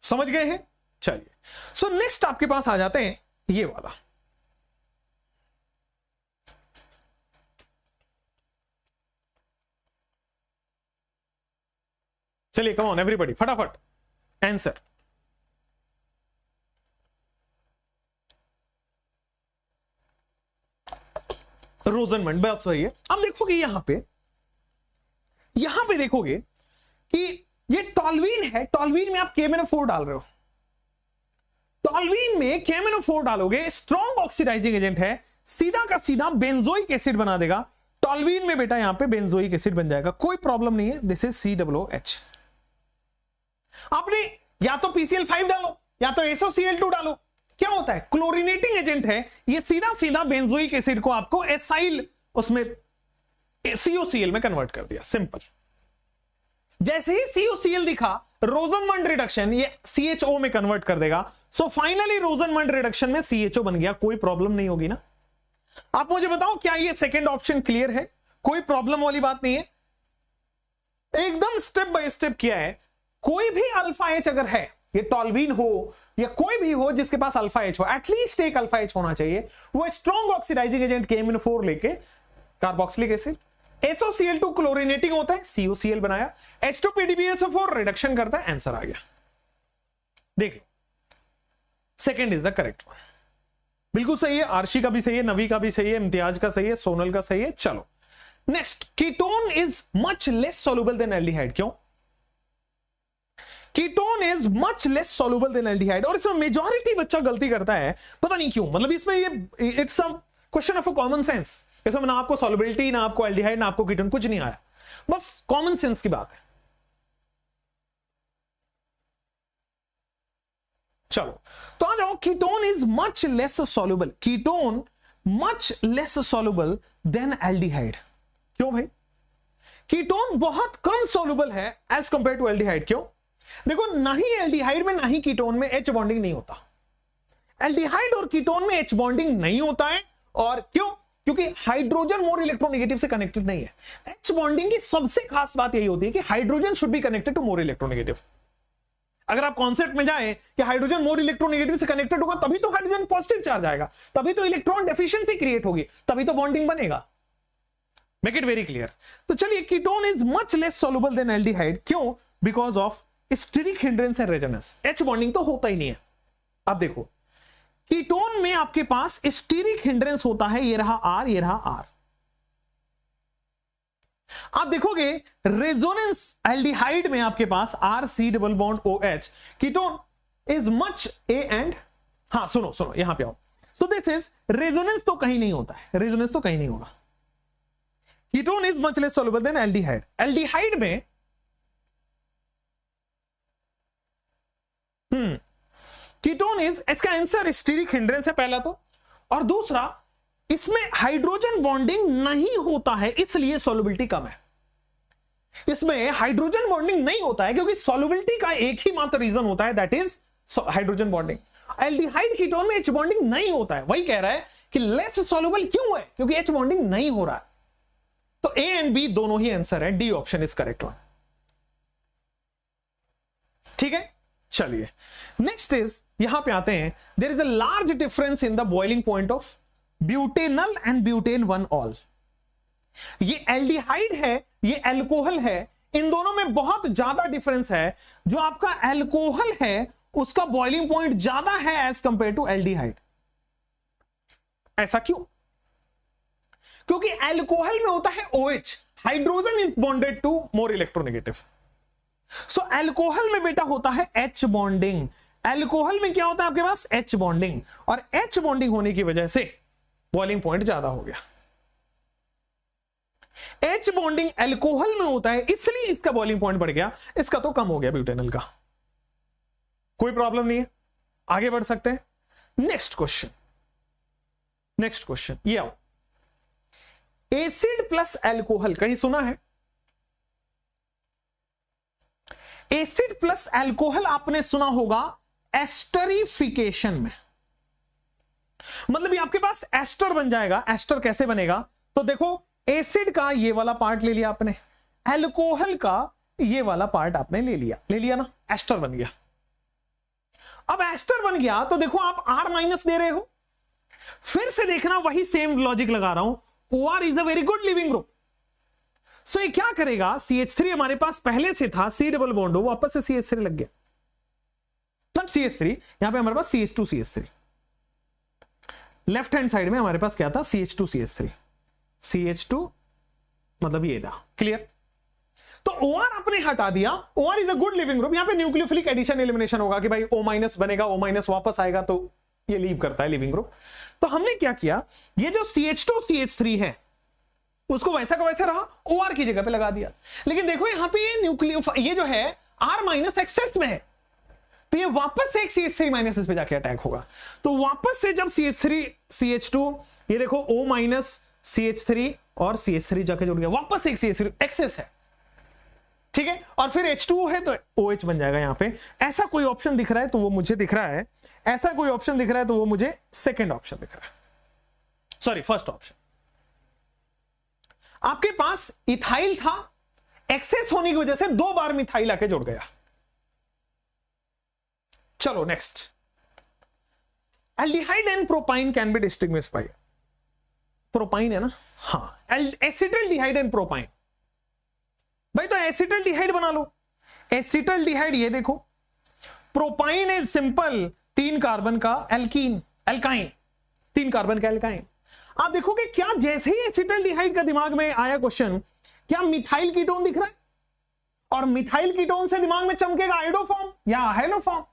समझ गए हैं। चलिए सो नेक्स्ट आपके पास आ जाते हैं ये वाला। चलिए कम ऑन एवरीबॉडी, फटाफट आंसर। रोजनमंड बस वही है। अब देखोगे यहां पे देखोगे कि ये टॉल्वीन है, टॉल्वीन में आप KMnO4 डाल रहे हो, टॉल्वीन में KMnO4 डालोगे, स्ट्रॉन्ग ऑक्सीडाइजिंग एजेंट है, सीधा का सीधा बेंजोइक एसिड बना देगा। टॉल्वीन में बेटा यहां पे बेंजोइक एसिड बन जाएगा, कोई प्रॉब्लम नहीं है। This is COOH। आपने या तो PCl5 डालो या तो SOCl2 डालो, क्या होता है, क्लोरीनेटिंग एजेंट है, ये सीधा सीधा बेंजोइक एसिड को आपको एसाइल उसमें COCl में कन्वर्ट कर दिया, सिंपल। जैसे ही COCl दिखा, रोजनमंड रिडक्शन ये CHO में कन्वर्ट कर देगा। सो फाइनली रोजनमंड रिडक्शन में CHO बन गया, कोई प्रॉब्लम नहीं होगी ना। आप मुझे बताओ क्या ये सेकंड ऑप्शन क्लियर है, कोई प्रॉब्लम वाली बात नहीं है, एकदम स्टेप बाय स्टेप किया है। कोई भी अल्फा H अगर है, ये टॉल्वीन हो या कोई भी हो जिसके पास अल्फा H हो, एटलीस्ट एक अल्फा H होना चाहिए, वो स्ट्रॉन्ग ऑक्सीडाइजिंग एजेंट KMnO4 लेके कार्बोक्सिलिक एसिड, SOCl2 क्लोरीनेटिंग होता है, COCl बनाया, H2PDBSO4 रिडक्शन करता है, आंसर आ गया। देख लो, second is the correct one, बिल्कुल सही है। आरशी का भी सही है, नवी का भी सही है, इम्तियाज का सही है, सोनल का सही है। चलो next, ketone is much less soluble than aldehyde. क्यों? Ketone is much less soluble than aldehyde, और इसमें मेजॉरिटी बच्चा गलती करता है, पता नहीं क्यों। मतलब इसमें ये it's a question of a common sense, इसमें ना आपको सॉल्युबिलिटी, ना आपको एल्डिहाइड, ना आपको कीटोन, कुछ नहीं आया, बस कॉमन सेंस की बात है। चलो तो आ जाओ, ketone is much less soluble, ketone much less soluble than aldehyde. क्यों भाई? कीटोन बहुत कम सॉल्युबल है एज कंपेयर टू एल्डिहाइड। क्यों? देखो, ना ही एल्डिहाइड में ना ही कीटोन में H बॉन्डिंग नहीं होता। एल्डिहाइड और कीटोन में H बॉन्डिंग नहीं होता है, और क्यों? क्योंकि हाइड्रोजन मोर इलेक्ट्रोनेगेटिव से कनेक्टेड नहीं है। H बॉन्डिंग की सबसे खास बात यही होती है कि hydrogen should be connected to more electronegative. अगर आप कॉन्सेप्ट में जाएं कि हाइड्रोजन मोर इलेक्ट्रोनेगेटिव से कनेक्टेड होगा, तभी तो हाइड्रोजन पॉजिटिव चार्ज आएगा, तभी तो इलेक्ट्रॉन डेफिशिएंसी क्रिएट होगी, तभी तो बॉन्डिंग बनेगा। Make it very clear. तो चलिए, ketone is much less soluble than aldehyde. क्यों? Because of steric hindrance and resonance. H bonding तो होता ही नहीं है, अब देखो कीटोन में आपके पास स्टीरिक हिंड्रेंस होता है, ये रहा R, ये रहा R। आप देखोगे रेजोनेंस एल्डिहाइड में आपके पास RC double bond OH, ketone is much A and, हाँ सुनो सुनो यहां पे आओ, सो दिस इज रेजोनेंस तो कहीं नहीं होता है, रेजोनेंस तो कहीं नहीं होगा। Ketone is much less soluble than aldehyde. Aldehyde में कीटोन इज, इसका आंसर स्टीरिक हिंड्रेंस है पहला तो, और दूसरा इसमें हाइड्रोजन बॉन्डिंग नहीं होता है इसलिए सॉल्युबिलिटी कम है। इसमें हाइड्रोजन बॉन्डिंग नहीं होता है क्योंकि सॉल्युबिलिटी का एक ही मात्र रीजन होता है, that is hydrogen bonding. Aldehyde ketone में H बॉन्डिंग नहीं होता है, वही कह रहा है कि लेस सॉल्युबल क्यों है, क्योंकि H बॉन्डिंग नहीं हो रहा है। तो A एंड B दोनों ही आंसर है, D option is correct one. ठीक है, चलिए नेक्स्ट इज, यहां पे आते हैं, there is a large difference in the boiling point of butanal and butane 1 ol. ये एल्डिहाइड है, ये अल्कोहल है, इन दोनों में बहुत ज्यादा डिफरेंस है। जो आपका अल्कोहल है उसका बॉइलिंग पॉइंट ज्यादा है एज कंपेयर टू एल्डिहाइड। ऐसा क्यों? क्योंकि अल्कोहल में होता है OH, hydrogen is bonded to more electronegative. So alcohol में बेटा होता है H बॉन्डिंग। अल्कोहल में क्या होता है आपके पास? H बॉन्डिंग, और H बॉन्डिंग होने की वजह से बॉइलिंग पॉइंट ज्यादा हो गया। H बॉन्डिंग अल्कोहल में होता है इसलिए इसका बॉइलिंग पॉइंट बढ़ गया, इसका तो कम हो गया ब्यूटेनल का। कोई प्रॉब्लम नहीं है, आगे बढ़ सकते हैं। नेक्स्ट क्वेश्चन, नेक्स्ट क्वेश्चन ये आओ, एसिड प्लस अल्कोहल कहीं सुना है? एसिड प्लस अल्कोहल आपने सुना होगा एस्टरिफिकेशन में, मतलब ये आपके पास एस्टर बन जाएगा। एस्टर कैसे बनेगा? तो देखो एसिड का ये वाला पार्ट ले लिया आपने, अल्कोहल का ये वाला पार्ट आपने ले लिया ना, एस्टर बन गया। अब एस्टर बन गया तो देखो आप R माइनस दे रहे हो, फिर से देखना वही सेम लॉजिक लगा रहा हूं, OR is a very good leaving group. So ये क्या करेगा, CH3 हमारे पास पहले से था, C डबल बॉन्ड हो, वापस से CH3 लग गया, तब CH3, यहां पे हमारे पास CH2 CH3, left hand side में हमारे पास क्या था? CH2 CH3, CH2 मतलब ये था, क्लियर? तो OR आपने हटा दिया, OR is a good leaving group. यहां पे न्यूक्लियोफिलिक एडिशन एलिमिनेशन होगा कि भाई O माइनस बनेगा, O माइनस वापस आएगा, तो ये लीव करता है लिविंग ग्रुप। तो हमने क्या किया, ये जो CH2 CH3 है उसको वैसा का वैसा रहा, OR की जगह पे लगा दिया। लेकिन देखो यहां पे ये जो है R माइनस एक्सेस में है, तो ये वापस से एक CH3 माइनस इस पे जाके अटैक होगा। तो वापस से जब CH3 CH2, ये देखो O माइनस CH3 और CH3 जाके जुड़ गया, वापस से एक CH3 एक्सेस है, ठीक है, और फिर H2O है तो OH बन जाएगा। यहां पे ऐसा कोई ऑप्शन दिख रहा है तो वो मुझे दिख रहा है, ऐसा कोई ऑप्शन दिख रहा है तो वो मुझे सेकंड ऑप्शन दिख रहा है, सॉरी फर्स्ट ऑप्शन। आपके पास इथाइल था, एक्सेस होने की वजह से 2 बार मिथाइल आके जुड़ गया। चलो next, aldehyde and propyne can be distinguished by, propyne है ना, हाँ, एसिटल्डिहाइड एंड प्रोपाइन। भाई तो एसिटल्डिहाइड बना लो, एसिटल्डिहाइड ये देखो, प्रोपाइन इज सिंपल 3 कार्बन का एल्कीन, एल्काइन, 3 कार्बन का एल्काइन। आप देखोगे क्या जैसे ही एसिटल्डिहाइड का दिमाग में आया क्वेश्चन, क्या मिथाइल कीटोन दिख रहा है, और मिथाइल कीटोन से दिमाग में चमकेगा आइडोफॉर्म या हेलोफॉर्म।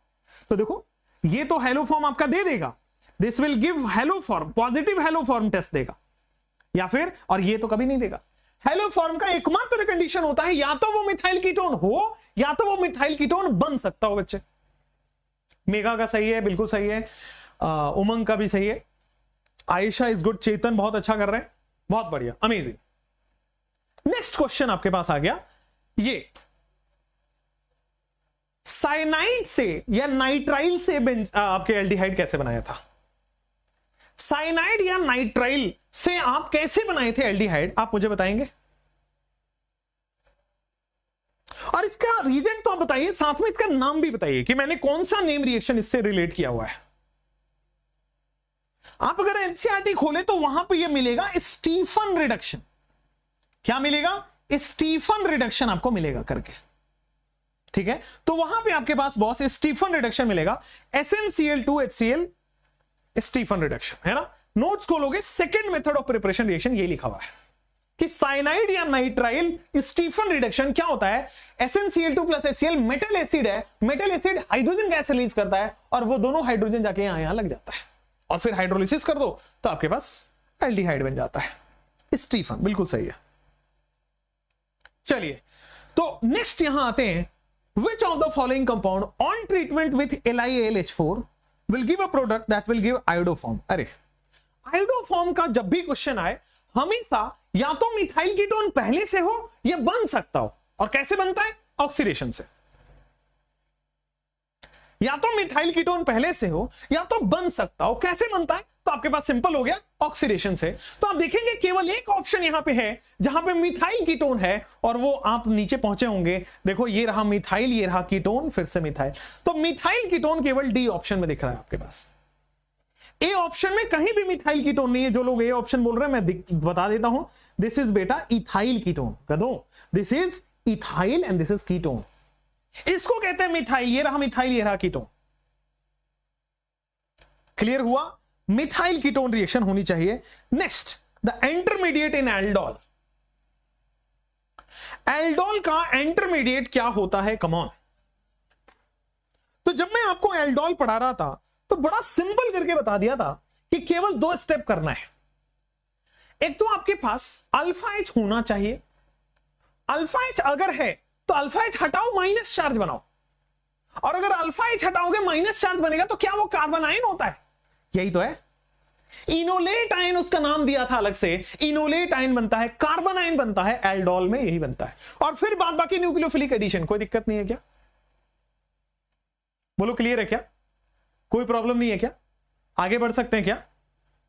तो देखो ये तो हेलोफॉर्म आपका दे देगा, this will give haloform, positive haloform test देगा, या फिर, और ये तो कभी नहीं देगा। हेलोफॉर्म का एकमात्र कंडीशन होता है या तो वो मिथाइल कीटोन हो या तो वो मिथाइल कीटोन बन सकता हो। बच्चे मेघा का सही है, बिल्कुल सही है, उमंग का भी सही है, आयशा इज गुड, चेतन बहुत अच्छा कर रहे हैं, बहुत बढ़िया, अमेजिंग। नेक्स्ट क्वेश्चन आपके पास आ गया, ये साइनाइड से या नाइट्राइल से आपके एल्डिहाइड कैसे बनाया था? साइनाइड या नाइट्राइल से आप कैसे बनाए थे एल्डिहाइड, आप मुझे बताएंगे? और इसका रीजन तो आप बताइए, साथ में इसका नाम भी बताइए कि मैंने कौन सा नेम रिएक्शन इससे रिलेट किया हुआ है। आप अगर एनसीईआरटी खोले तो वहां पे ये मिलेगा स्टीफन रिडक्शन। क्या मिलेगा? स्टीफन रिडक्शन आपको मिलेगा करके। ठीक है, तो वहां पे आपके पास बॉस स्टीफन रिडक्शन मिलेगा, SnCl2HCl स्टीफन रिडक्शन, है ना। नोट्स खोलोगे, second method of preparation reaction ये लिखा हुआ है कि साइनाइड या नाइट्राइल स्टीफन रिडक्शन क्या होता है, SnCl2 + HCl मेटल एसिड है, metal acid hydrogen gas release करता है और वो दोनों हाइड्रोजन जाके यहां लग जाता है और फिर हाइड्रोलिसिस कर दो तो आपके पास एल्डिहाइड बन जाता है, स्टीफन, बिल्कुल सही है। चलिए, तो नेक्स्ट यहां आते हैं, which of the following compound on treatment with LiAlH4 will give a product that will give iodoform? अरे आयोडोफॉर्म का जब भी क्वेश्चन आए हमेशा या तो मिथाइल कीटोन पहले से हो या बन सकता हो, और कैसे बनता है, ऑक्सीडेशन से। या तो मिथाइल कीटोन पहले से हो या तो बन सकता हो, कैसे बनता है, तो आपके पास सिंपल हो गया, ऑक्सीडेशन से। तो आप देखेंगे केवल एक ऑप्शन यहां पे है जहां पे मिथाइल कीटोन है और वो आप नीचे पहुंचे होंगे, देखो ये रहा मिथाइल, ये रहा कीटोन, फिर से मिथाइल, तो मिथाइल कीटोन केवल डी ऑप्शन में दिख रहा है आपके पास। ए ऑप्शन में कहीं भी मिथाइल कीटोन नहीं है। जो लोग ए ऑप्शन बोल रहे हैं मैं बता देता हूं, दिस इज बेटा इथाइल कीटोन, कह दो this is ethyl and this is ketone, इसको कहते हैं मिथाइल, ये रहा मिथाइल, ये रहा कीटोन। क्लियर हुआ, मिथाइल कीटोन रिएक्शन होनी चाहिए। Next, the intermediate in aldol. Aldol का इंटरमीडिएट क्या होता है, कम ऑन। तो जब मैं आपको एल्डोल पढ़ा रहा था तो बड़ा सिंपल करके बता दिया था कि केवल 2 स्टेप करना है। एक तो आपके पास अल्फा एच होना चाहिए, अल्फा एच अगर है तो अल्फा एच हटाओ, माइनस चार्ज बनाओ, और अगर अल्फा एच हटाओगे माइनस चार्ज बनेगा तो क्या वो कार्बन आयन होता है, यही तो है। इनोलेट आयन उसका नाम दिया था अलग से, इनोलेट आयन बनता है, कार्बन आयन बनता है, एल्डोल में यही बनता है। और फिर बाद बाकी न्यूक्लियोफिलिक एडिशन, कोई दिक्कत नहीं है क्या, बोलो क्लियर है क्या, कोई प्रॉब्लम नहीं है क्या, आगे बढ़ सकते हैं क्या।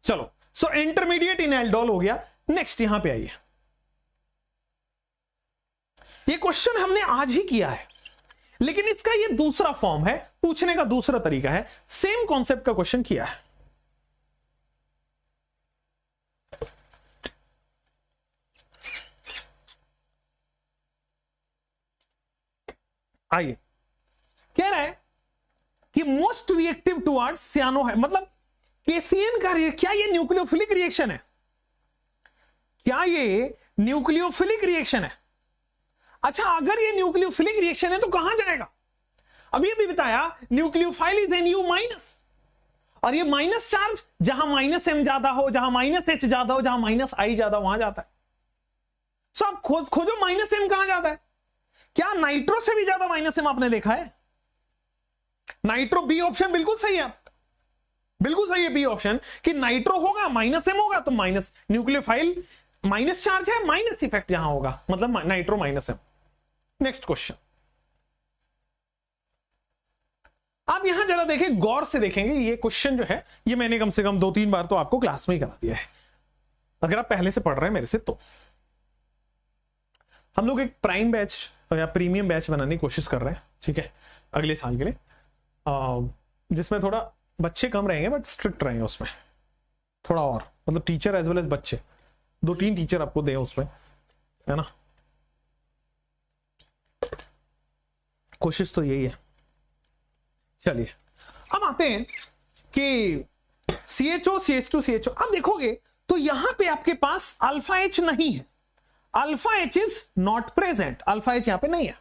चलो, सो इंटरमीडिएट इन एल्डोल हो गया। नेक्स्ट यहां पे आइए, ये क्वेश्चन हमने आज ही किया है लेकिन इसका ये दूसरा फॉर्म है, पूछने का दूसरा तरीका है, सेम कॉन्सेप्ट का क्वेश्चन किया है। आइए, कह रहा है कि मोस्ट रिएक्टिव टुवर्ड्स सियानो है, मतलब केसीएन का क्या ये न्यूक्लियोफिलिक रिएक्शन है, क्या ये न्यूक्लियोफिलिक रिएक्शन है। अच्छा, अगर ये न्यूक्लियोफिलिक रिएक्शन है तो कहां जाएगा, अभी अभी बताया न्यूक्लियोफाइल इज NU माइनस, और ये माइनस चार्ज जहां माइनस M ज्यादा हो, जहां माइनस H ज्यादा हो, जहां माइनस I ज्यादा, वहां जाता है। सो आप खोजो माइनस M कहां जाता है। क्या नाइट्रो से भी ज्यादा माइनस M आपने देखा है, नाइट्रो बी ऑप्शन बिल्कुल सही है, बिल्कुल सही है बी ऑप्शन कि नाइट्रो होगा माइनस M होगा तो माइनस न्यूक्लियोफाइल माइनस चार्ज है, माइनस इफेक्ट यहां होगा, मतलब nitro minus M। Next question, आप यहां जरा देखें, गौर से देखेंगे, ये क्वेश्चन जो है ये मैंने कम से कम 2-3 बार तो आपको क्लास में ही करा दिया है, अगर आप पहले से पढ़ रहे हैं मेरे से तो। हम लोग एक प्राइम बैच या प्रीमियम बैच बनाने की कोशिश कर रहे हैं, ठीक है, अगले साल के लिए, जिसमें थोड़ा बच्चे कम रहेंगे बट स्ट्रिक्ट रहेंगे उसमें थोड़ा, और मतलब टीचर एज वेल एज बच्चे, 2-3 टीचर आपको दे उसमें, है ना, कोशिश तो यही है। चलिए, अब आते हैं कि CHO CH2 CHO, अब देखोगे तो यहां पे आपके पास अल्फा H नहीं है, alpha H is not present, alpha H यहां पे नहीं है।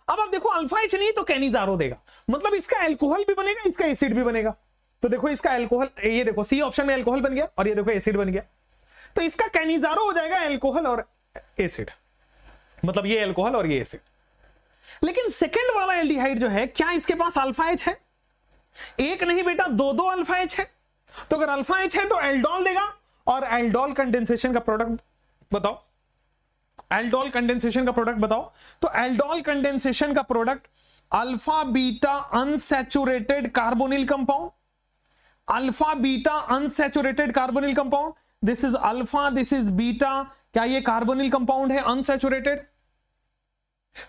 अब आप देखो अल्फा H नहीं तो कैनिजारो देगा, मतलब इसका एल्कोहल भी बनेगा, इसका एसिड भी बनेगा। तो देखो इसका एल्कोहल, ये देखो सी ऑप्शन में एल्कोहल बन गया और ये देखो एसिड बन गया, तो इसका कैनिजारो हो जाएगा एल्कोहल और एसिड, मतलब ये एल्कोहल और ये एसिड। लेकिन सेकंड वाला एल्डिहाइड जो है, क्या इसके पास अल्फा H है, एक नहीं बेटा 2 अल्फा H है। तो अगर अल्फा H है तो एल्डोल देगा, और एल्डोल कंडेंसेशन का प्रोडक्ट बताओ, एल्डोल कंडेंसेशन का प्रोडक्ट बताओ। तो एल्डोल कंडेंसेशन का product alpha beta unsaturated carbonyl compound, alpha beta unsaturated carbonyl compound, this is alpha, this is beta, क्या ये कार्बोनिल कंपाउंड है अनसैचुरेटेड,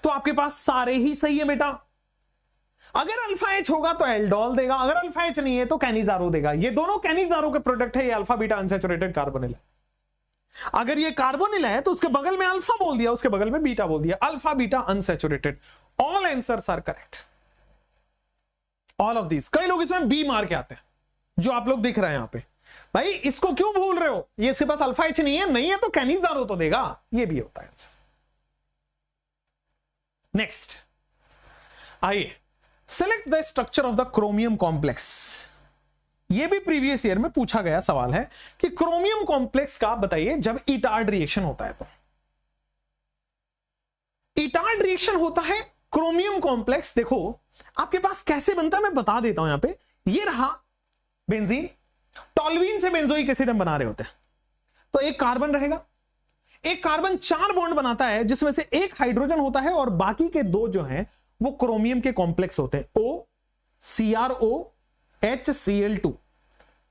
तो आपके पास सारे ही सही है बेटा। अगर अल्फा H होगा तो एल्डोल देगा, अगर अल्फा H नहीं है तो कैनिजारो देगा। ये दोनों कैनिजारो के प्रोडक्ट है, ये अल्फा बीटा अनसैचुरेटेड कार्बोनिल है। अगर ये कार्बोनिल है तो उसके बगल में अल्फा बोल दिया, उसके बगल में बीटा बोल दिया, alpha beta unsaturated. All answers are correct, all of these. कई लोग इसमें बी मार के आते हैं, जो आप लोग दिख रहे हैं यहां पे। भाई इसको क्यों भूल रहे हो, ये इसके पास अल्फा एच नहीं है, नहीं है तो कैनिजारो तो देगा, ये भी होता है आंसर। नेक्स्ट आइए, select the structure of the chromium complex. ये भी प्रीवियस ईयर में पूछा गया सवाल है कि क्रोमियम कॉम्प्लेक्स का बताइए जब इटार्ड रिएक्शन होता है तो। इटार्ड रिएक्शन होता है क्रोमियम कॉम्प्लेक्स, देखो आपके पास कैसे बनता है मैं बता देता हूं। यहां पे ये रहा बेंजीन, टॉल्यूइन से बेंजोइक एसिड हम बना रहे होते हैं, तो एक कार्बन रहेगा, एक कार्बन 4 बॉन्ड बनाता है जिसमें से एक हाइड्रोजन होता है और बाकी के 2 जो हैं वो क्रोमियम के कॉम्प्लेक्स होते हैं, O CrO HCl2,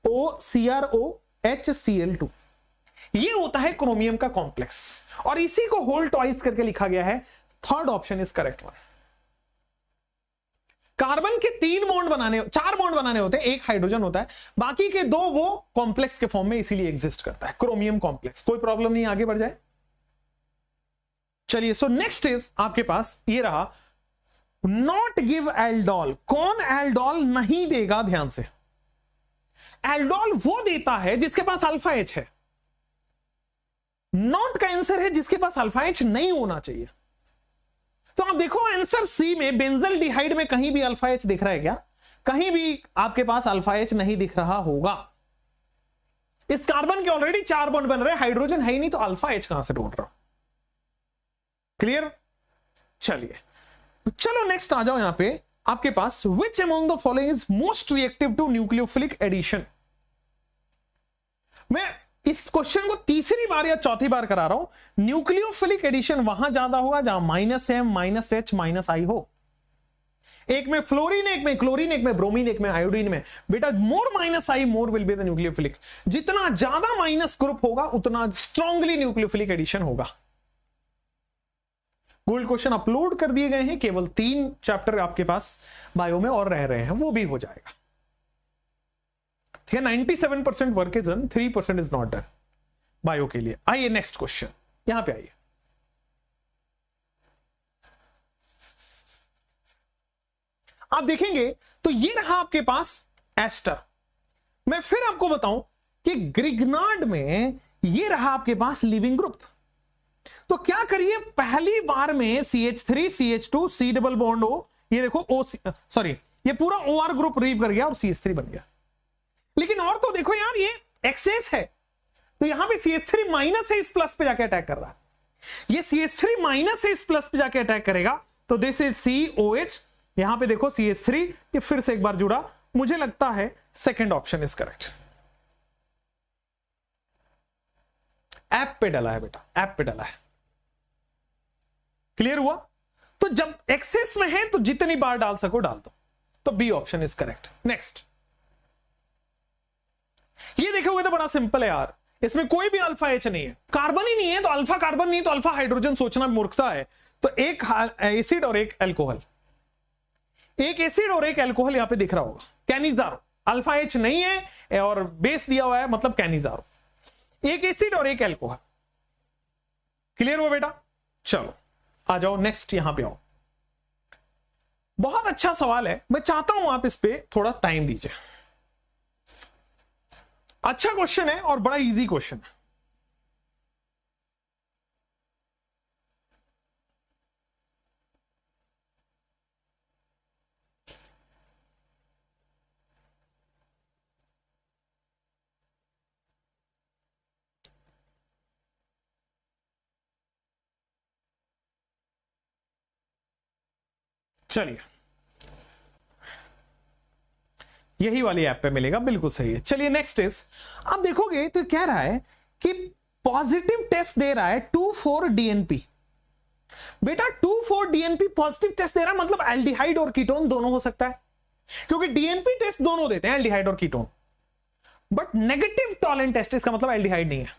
O CrO HCl2। ये होता है क्रोमियम का कॉम्प्लेक्स और इसी को होल ट्वाइस करके लिखा गया है। Third option is correct one. Carbon के 4 बॉन्ड बनाने होते हैं, एक हाइड्रोजन होता है, बाकी के 2 वो कॉम्प्लेक्स के फॉर्म में इसीलिए एग्जिस्ट करता है, क्रोमियम कॉम्प्लेक्स। कोई प्रॉब्लम नहीं, आगे बढ़ जाए। चलिए, सो नेक्स्ट इज आपके पास ये रहा, नॉट गिव एल्डोल। कौन एल्डोल नहीं देगा, ध्यान से। एल्डोल वो देता है जिसके पास अल्फा एच है, नॉट का आंसर है जिसके पास अल्फा एच नहीं होना चाहिए। तो आप देखो आंसर सी में बेंजल डिहाइड में कहीं भी अल्फा एच दिख रहा है क्या? कहीं भी आपके पास अल्फा एच नहीं दिख रहा होगा। इस कार्बन के ऑलरेडी 4 बॉन्ड बन रहे हैं, हाइड्रोजन है ही नहीं, तो अल्फा एच कहां से ढूंढ रहा हूं? क्लियर? चलिए, चलो नेक्स्ट आ जाओ। यहां पे आपके पास which among the following is most reactive to nucleophilic addition. मैं इस क्वेश्चन को तीसरी बार या चौथी बार करा रहा हूं। न्यूक्लियोफिलिक एडिशन वहां ज्यादा होगा जहां -M -H -I हो। एक में फ्लोरीन, एक में क्लोरीन, एक में ब्रोमीन, एक में आयोडीन में। बेटा मोर -I more will be the nucleophilic. जितना ज्यादा माइनस ग्रुप होगा उतना स्ट्रांगली न्यूक्लियोफिलिक एडिशन होगा। गोल्ड क्वेश्चन अपलोड कर दिए गए हैं, केवल 3 चैप्टर आपके पास बायो में और रह रहे हैं, वो भी हो जाएगा। ठीक है, 97% work is done, 3% is not done bio के लिए। आइए नेक्स्ट क्वेश्चन, यहां पे आइए। आप देखेंगे तो ये रहा आपके पास एस्टर। मैं फिर आपको बताऊं कि ग्रिग्नार्ड में ये रहा आपके पास लिविंग ग्रुप। तो क्या करिए, पहली बार में CH3 CH2 C double bond हो, ये देखो ये पूरा OR ग्रुप रीव कर गया और CH3 बन गया। लेकिन और तो देखो यार, ये एक्सेस है, तो यहां पे CH3 माइनस है, इस प्लस पे जाके अटैक कर रहा है। ये CH3 माइनस है, इस प्लस पे जाके अटैक करेगा, तो दिस इज COH। यहां पे देखो CH3 ये फिर से एक बार जुड़ा। मुझे लगता है second option is correct. App पे डला है बेटा, ऐप पे डला है। क्लियर हुआ? तो जब एक्सेस में है तो जितनी बार डाल सको डाल दो, तो B option is correct. Next, ये देखोगे तो बड़ा सिंपल है यार, इसमें कोई भी अल्फा एच नहीं है, कार्बन ही नहीं है, तो अल्फा कार्बन नहीं तो अल्फा हाइड्रोजन सोचना मूर्खता है। तो एक एसिड और एक एल्कोहल, एक एसिड और एक एल्कोहल यहां पे दिख रहा होगा, कैनिजारो। अल्फा एच नहीं है और बेस दिया हुआ है, मतलब कैनिजारो। एक एसिड और एक एल्कोहल। क्लियर हुआ बेटा? चलो आ जाओ नेक्स्ट, यहां पे आओ। बहुत अच्छा सवाल है, मैं चाहता हूं आप इस पे थोड़ा टाइम दीजिए। अच्छा क्वेश्चन है और बड़ा इजी क्वेश्चन है। चलिए, यही वाली ऐप पे मिलेगा, बिल्कुल सही है। चलिए नेक्स्ट इज, आप देखोगे तो कह रहा है कि पॉजिटिव टेस्ट दे रहा है 2,4-DNP। बेटा 2,4-DNP पॉजिटिव टेस्ट दे रहा है, मतलब एल्डिहाइड और कीटोन दोनों हो सकता है, क्योंकि डीएनपी टेस्ट दोनों देते हैं, एल्डिहाइड और ketone. But negative Tollens test इसका मतलब एल्डिहाइड नहीं है,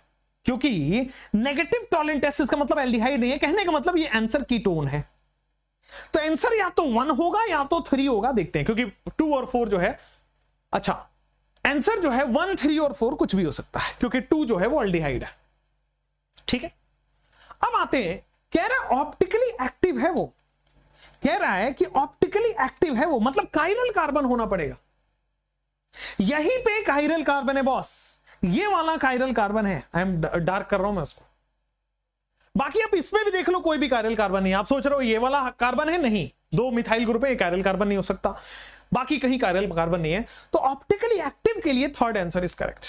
क्योंकि नेगेटिव टॉलेंट टेस्ट इसका मतलब एल्डिहाइड नहीं है। कहने का मतलब ये आंसर कीटोन है। तो आंसर या तो 1 होगा या तो 3 होगा, देखते हैं, क्योंकि 2 और 4 जो है, अच्छा आंसर जो है 1, 3 और 4 कुछ भी हो सकता है, क्योंकि 2 जो है वो एल्डिहाइड है। ठीक है, अब आते हैं, कह रहा है ऑप्टिकली एक्टिव है वो, कह रहा है कि ऑप्टिकली एक्टिव है वो, मतलब कायरल कार्बन होना पड़ेगा। यहीं पे कायरल कार्बन है बॉस, ये वाला कायरल कार्बन है, आई एम डार्क कर रहा हूं मैं उसको। बाकी आप इसमें भी देख लो, कोई भी कायरल कार्बन नहीं। आप सोच रहे हो ये वाला कार्बन है, नहीं, 2 मिथाइल ग्रुप है, कायरल कार्बन नहीं हो सकता, बाकी कहीं कायरल कार्बन नहीं है। तो ऑप्टिकली एक्टिव के लिए third answer is correct,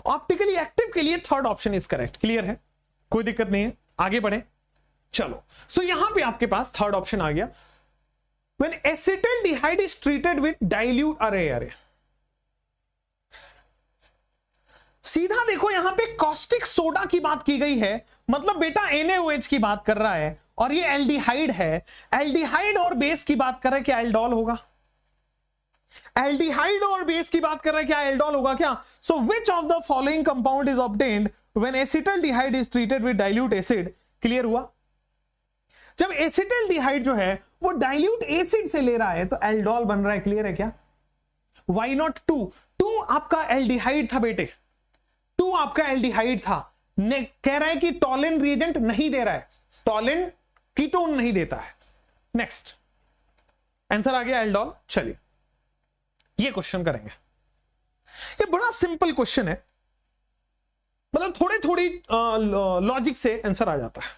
optically active के लिए third option is correct. Clear है, कोई दिक्कत नहीं है, आगे बढ़े। चलो, सो यहां पे आपके पास थर्ड ऑप्शन आ गया, when acetaldehyde is treated with dilute, अरे सीधा देखो, यहां पे कॉस्टिक सोडा की बात की गई है, मतलब बेटा NaOH की बात कर रहा है, और ये एल्डिहाइड है, एल्डिहाइड और बेस की बात कर रहा है, क्या एल्डोल होगा? एल्डिहाइड और बेस की बात कर रहा है, क्या एल्डोल होगा क्या? So which of the following compound is obtained when acetaldehyde is treated with dilute acid? Clear हुआ? जब एसिटल्डिहाइड जो है वो डाइल्यूट एसिड से ले रहा है तो एल्डोल बन रहा है। क्लियर है क्या? व्हाई नॉट 2 आपका एल्डिहाइड था बेटे, 2 आपका एल्डिहाइड था, कह रहा है कि टॉलिन रिएजेंट नहीं दे रहा है, टॉलिन कीटोन नहीं देता है। नेक्स्ट आंसर आ गया एल्डोल। चलिए ये क्वेश्चन करेंगे, ये बड़ा सिंपल क्वेश्चन है, मतलब थोड़ी लॉजिक से आंसर आ जाता है।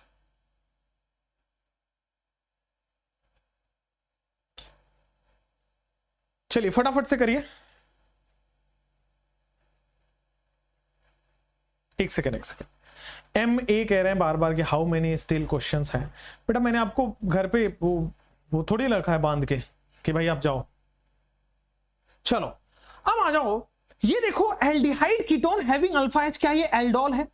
चलिए फटाफट से करिए, एक सेकेंड। MA कह रहे हैं बार बार कि हाउ मेनी स्टिल क्वेश्चंस हैं। बेटा मैंने आपको घर पे वो थोड़ी रखा है बांध के कि भाई आप जाओ। चलो अब आ जाओ, ये देखो aldehyde ketone having alpha H, क्या ये एल्डोल है?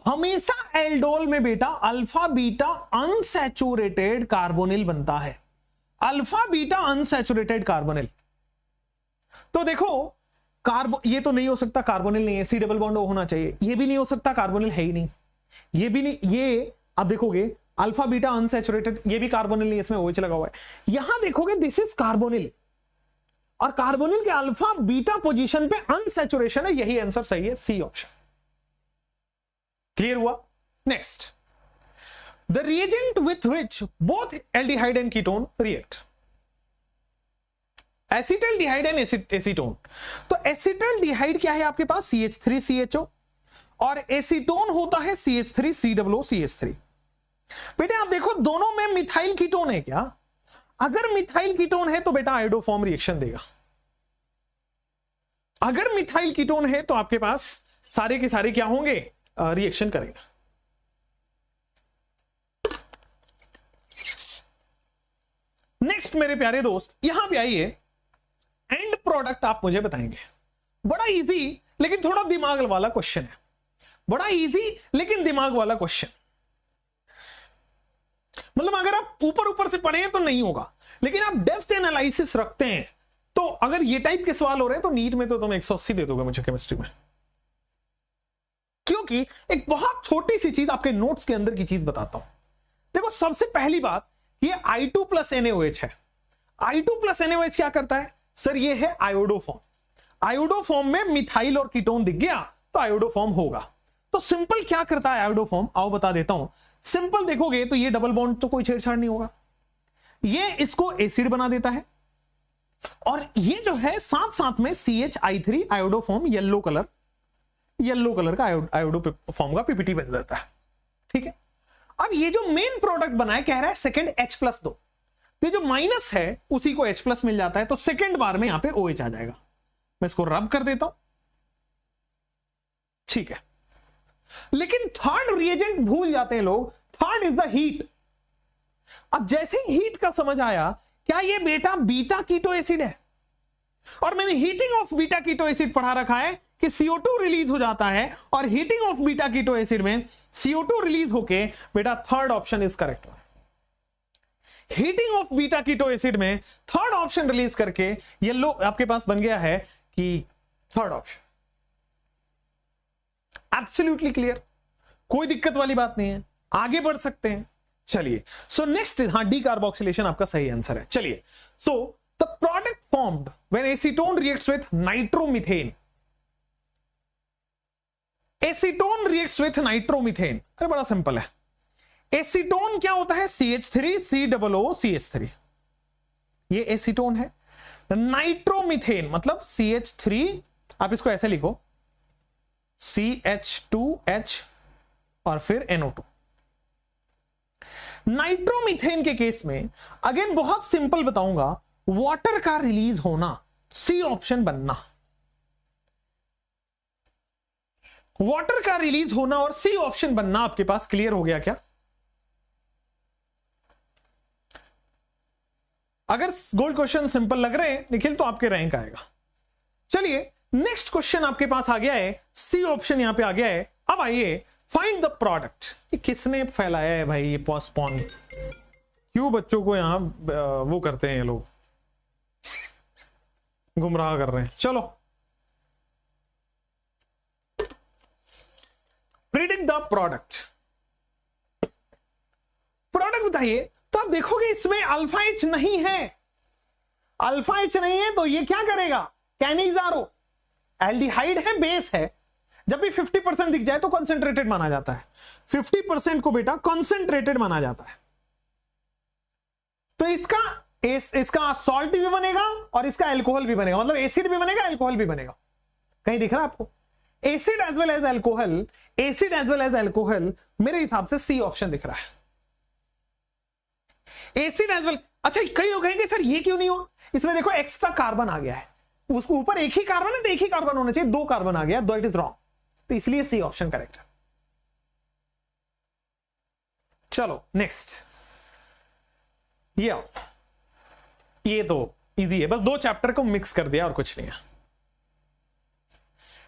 हमेशा एल्डोल में बेटा अल्फा बीटा अनसैचुरेटेड कार्बोनिल बनता है, अल्फा बीटा अनसैचुरेटेड कार्बोनिल। तो देखो ये तो नहीं हो सकता, कार्बोनिल नहीं है, C डबल बॉन्ड होना चाहिए, ये भी नहीं हो सकता, कार्बोनिल है ही नहीं, ये भी नहीं, ये आप देखोगे अल्फा बीटा अनसैचुरेटेड, ये भी कार्बोनिल नहीं, इसमें OH लगा हुआ है। यहां देखोगे दिस इज कार्बोनिल, और कार्बोनिल के अल्फा बीटा पोजीशन पे अनसैचुरेशन है, यही आंसर सही है, C ऑप्शन। क्लियर हुआ? Next, the reagent with which both aldehyde and ketone react, acetaldehyde and acetone. तो एसिटल्डिहाइड क्या है आपके पास? CH3CHO, और एसीटोन होता है CH3COOCH3। बेटे आप देखो दोनों में मिथाइल कीटोन है क्या? अगर मिथाइल कीटोन है तो बेटा आयोडोफॉर्म रिएक्शन देगा, अगर मिथाइल कीटोन है तो आपके पास सारे के सारे क्या होंगे? रिएक्शन करेगा। नेक्स्ट मेरे प्यारे दोस्त, यहां पे आइए, एंड प्रोडक्ट आप मुझे बताएंगे। बड़ा इजी लेकिन थोड़ा दिमाग वाला क्वेश्चन है, बड़ा इजी लेकिन दिमाग वाला क्वेश्चन। मतलब अगर आप ऊपर ऊपर से पढ़े तो नहीं होगा, लेकिन आप डेप्थ एनालिसिस रखते हैं तो अगर ये टाइप के सवाल हो रहे हैं तो नीट में तो तुम 180 दे दोगे मुझे केमिस्ट्री में, क्योंकि एक बहुत छोटी सी चीज आपके नोट्स के अंदर की चीज बताता हूं। देखो सबसे पहली बात, ये I2 प्लस NaOH है। I2 प्लस NaOH क्या करता है सर? ये है आयोडोफॉर्म, आयोडोफॉर्म में मिथाइल और कीटोन दिख गया तो आयोडोफॉर्म होगा। तो सिंपल क्या करता है आयोडोफॉर्म, आओ बता देता हूं। सिंपल देखोगे तो ये डबल बॉन्ड तो कोई छेड़छाड़ नहीं होगा, ये इसको एसिड बना देता है, और ये जो है साथ साथ में CH3 आयोडोफॉर्म येलो कलर का आयोडोफॉर्म का PPT बन जाता है। ठीक है, अब ये जो मेन प्रोडक्ट बना है, कह रहा है सेकंड H+2, ये जो माइनस है उसी को H+ मिल जाता है, तो सेकंड बार में यहां पे OH आ जाएगा। मैं इसको रब कर देता हूं, ठीक है। लेकिन थर्ड रिएजेंट भूल जाते हैं लोग, थर्ड इज द हीट। अब जैसे हीट का समझ आया, क्या ये बेटा बीटा कीटो एसिड है? और मैंने heating of beta keto acid पढ़ा रखा है कि CO2 रिलीज हो जाता है, और heating of beta keto acid में CO2 रिलीज होके बेटा third option is correct. Heating of beta keto acid में थर्ड ऑप्शन रिलीज करके येलो आपके पास बन गया है कि थर्ड ऑप्शन। एब्सोल्युटली क्लियर, कोई दिक्कत वाली बात नहीं है, आगे बढ़ सकते हैं। चलिए सो नेक्स्ट, हाँ डीकार्बोक्सिलेशन आपका सही आंसर है। चलिए so the product formed when acetone reacts with nitromethane, acetone reacts with nitromethane. अरे बड़ा सिंपल है, एसीटोन क्या होता है? CH3 COO CH3, ये एसीटोन है। नाइट्रोमीथेन मतलब CH3, आप इसको ऐसे लिखो CH2H और फिर NO2। नाइट्रोमीथेन के केस में अगेन बहुत सिंपल बताऊंगा, वाटर का रिलीज होना, सी ऑप्शन बनना। वाटर का रिलीज होना और सी ऑप्शन बनना आपके पास क्लियर हो गया क्या? अगर गोल्ड क्वेश्चन सिंपल लग रहे हैं निखिल तो आपके रैंक आएगा। चलिए नेक्स्ट क्वेश्चन आपके पास आ गया है, सी ऑप्शन यहां पे आ गया है। अब आइए फाइंड द प्रोडक्ट। ये किसने फैलाया है भाई ये पोस्टपोन? क्यों बच्चों को यहां वो करते हैं ये लोग, गुमराह कर रहे हैं। चलो प्रिडिक्ट द प्रोडक्ट। प्रोडक्ट बताइए। तो आप देखोगे इसमें अल्फा एच नहीं है, अल्फा एच नहीं है तो ये क्या करेगा? कैनिजारो, एल्डिहाइड है, बेस है। जब भी 50% दिख जाए तो कॉन्सेंट्रेटेड माना जाता है। 50% को बेटा कॉन्सेंट्रेटेड माना जाता है। तो इसका सॉल्ट भी बनेगा और इसका एल्कोहल भी बनेगा, मतलब एसिड भी बनेगा एल्कोहल भी बनेगा। कहीं दिख रहा है आपको? Acid as well as alcohol, acid as well as alcohol, मेरे हिसाब से सी ऑप्शन दिख रहा है। Acid as well. अच्छा कई लोग कहेंगे सर ये क्यों नहीं हुआ? इसमें देखो एक्स्ट्रा कार्बन आ गया है, उसके ऊपर एक ही कार्बन है तो एक ही कार्बन होना चाहिए, दो कार्बन आ गया, इट इज रॉन्ग। तो इसलिए सी ऑप्शन करेक्ट है। चलो नेक्स्ट, ये तो इजी है, बस दो चैप्टर को मिक्स कर दिया और कुछ नहीं है।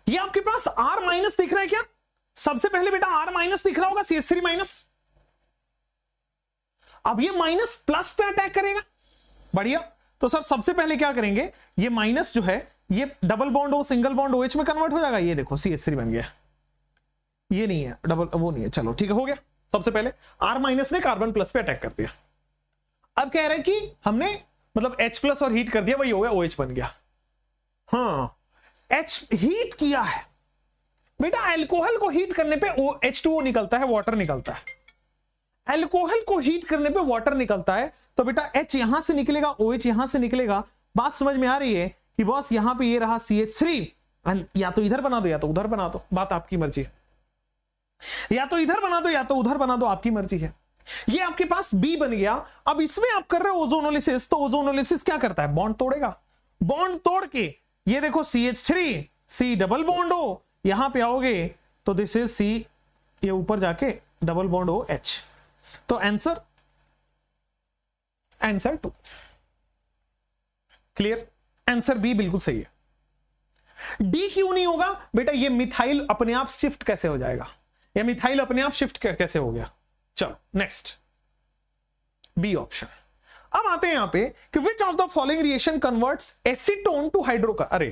ये आपके पास R माइनस दिख रहा है क्या? सबसे पहले बेटा R माइनस दिख रहा होगा, CH3 माइनस। अब ये माइनस प्लस पे अटैक करेगा, बढ़िया। तो सर सबसे पहले क्या करेंगे, ये माइनस जो है ये डबल बॉन्ड हो, सिंगल बॉन्ड OH में कन्वर्ट हो जाएगा। ये देखो CH3 बन गया, ये नहीं है डबल, वो नहीं है। चलो ठीक है, हो गया। सबसे पहले R माइनस ने कार्बन प्लस पे अटैक कर दिया। अब कह रहे हैं कि हमने मतलब H प्लस और हीट कर दिया, वही हो गया, OH बन गया। हाँ H हीट किया है बेटा, एल्कोहल को हीट करने पे H2O निकलता है, वाटर निकलता है। एल्कोहल को हीट करने पे वाटर निकलता है, तो बेटा H यहां से निकलेगा, OH यहां से निकलेगा। बात समझ में आ रही है कि बॉस यहां पे ये रहा CH3, या तो इधर बना दो या तो उधर बना दो, बात आपकी मर्जी है। या तो इधर बना दो या तो उधर बना दो, आपकी मर्जी है। ये आपके पास B बन गया। अब इसमें आप कर रहे हो ओजोनोलिसिस, तो ओजोनोलिसिस क्या करता है? बॉन्ड तोड़ेगा। बॉन्ड तोड़ के ये देखो CH3 C डबल बॉन्ड हो, यहां पे आओगे तो दिस इज C, ये ऊपर जाके डबल बॉन्ड हो H। तो आंसर 2 क्लियर, आंसर B बिल्कुल सही है। D क्यों नहीं होगा बेटा? ये मिथाइल अपने आप शिफ्ट कैसे हो जाएगा, या मिथाइल अपने आप शिफ्ट कैसे हो गया? चलो नेक्स्ट, B ऑप्शन। अब आते हैं यहां पे कि which of the following reaction converts acetone to hydrocarbon. अरे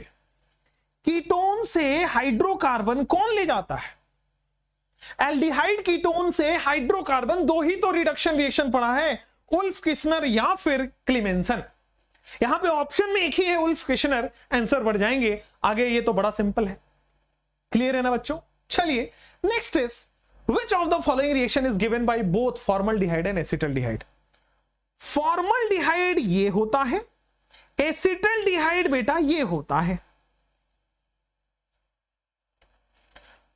कीटोन से हाइड्रोकार्बन कौन ले जाता है? एल्डिहाइड कीटोन से हाइड्रोकार्बन, दो ही तो रिडक्शन रिएक्शन पड़ा है, उल्फ किस्नर या फिर क्लीमेंसन। यहां पे ऑप्शन में एक ही है, उल्फ किस्नर। आंसर बढ़ जाएंगे आगे, ये तो बड़ा सिंपल है। क्लियर है ना बच्चों? चलिए next is which of the following reaction is given by both formaldehyde and acetaldehyde? Formaldehyde ये होता है, एसिटल्डिहाइड बेटा ये होता है।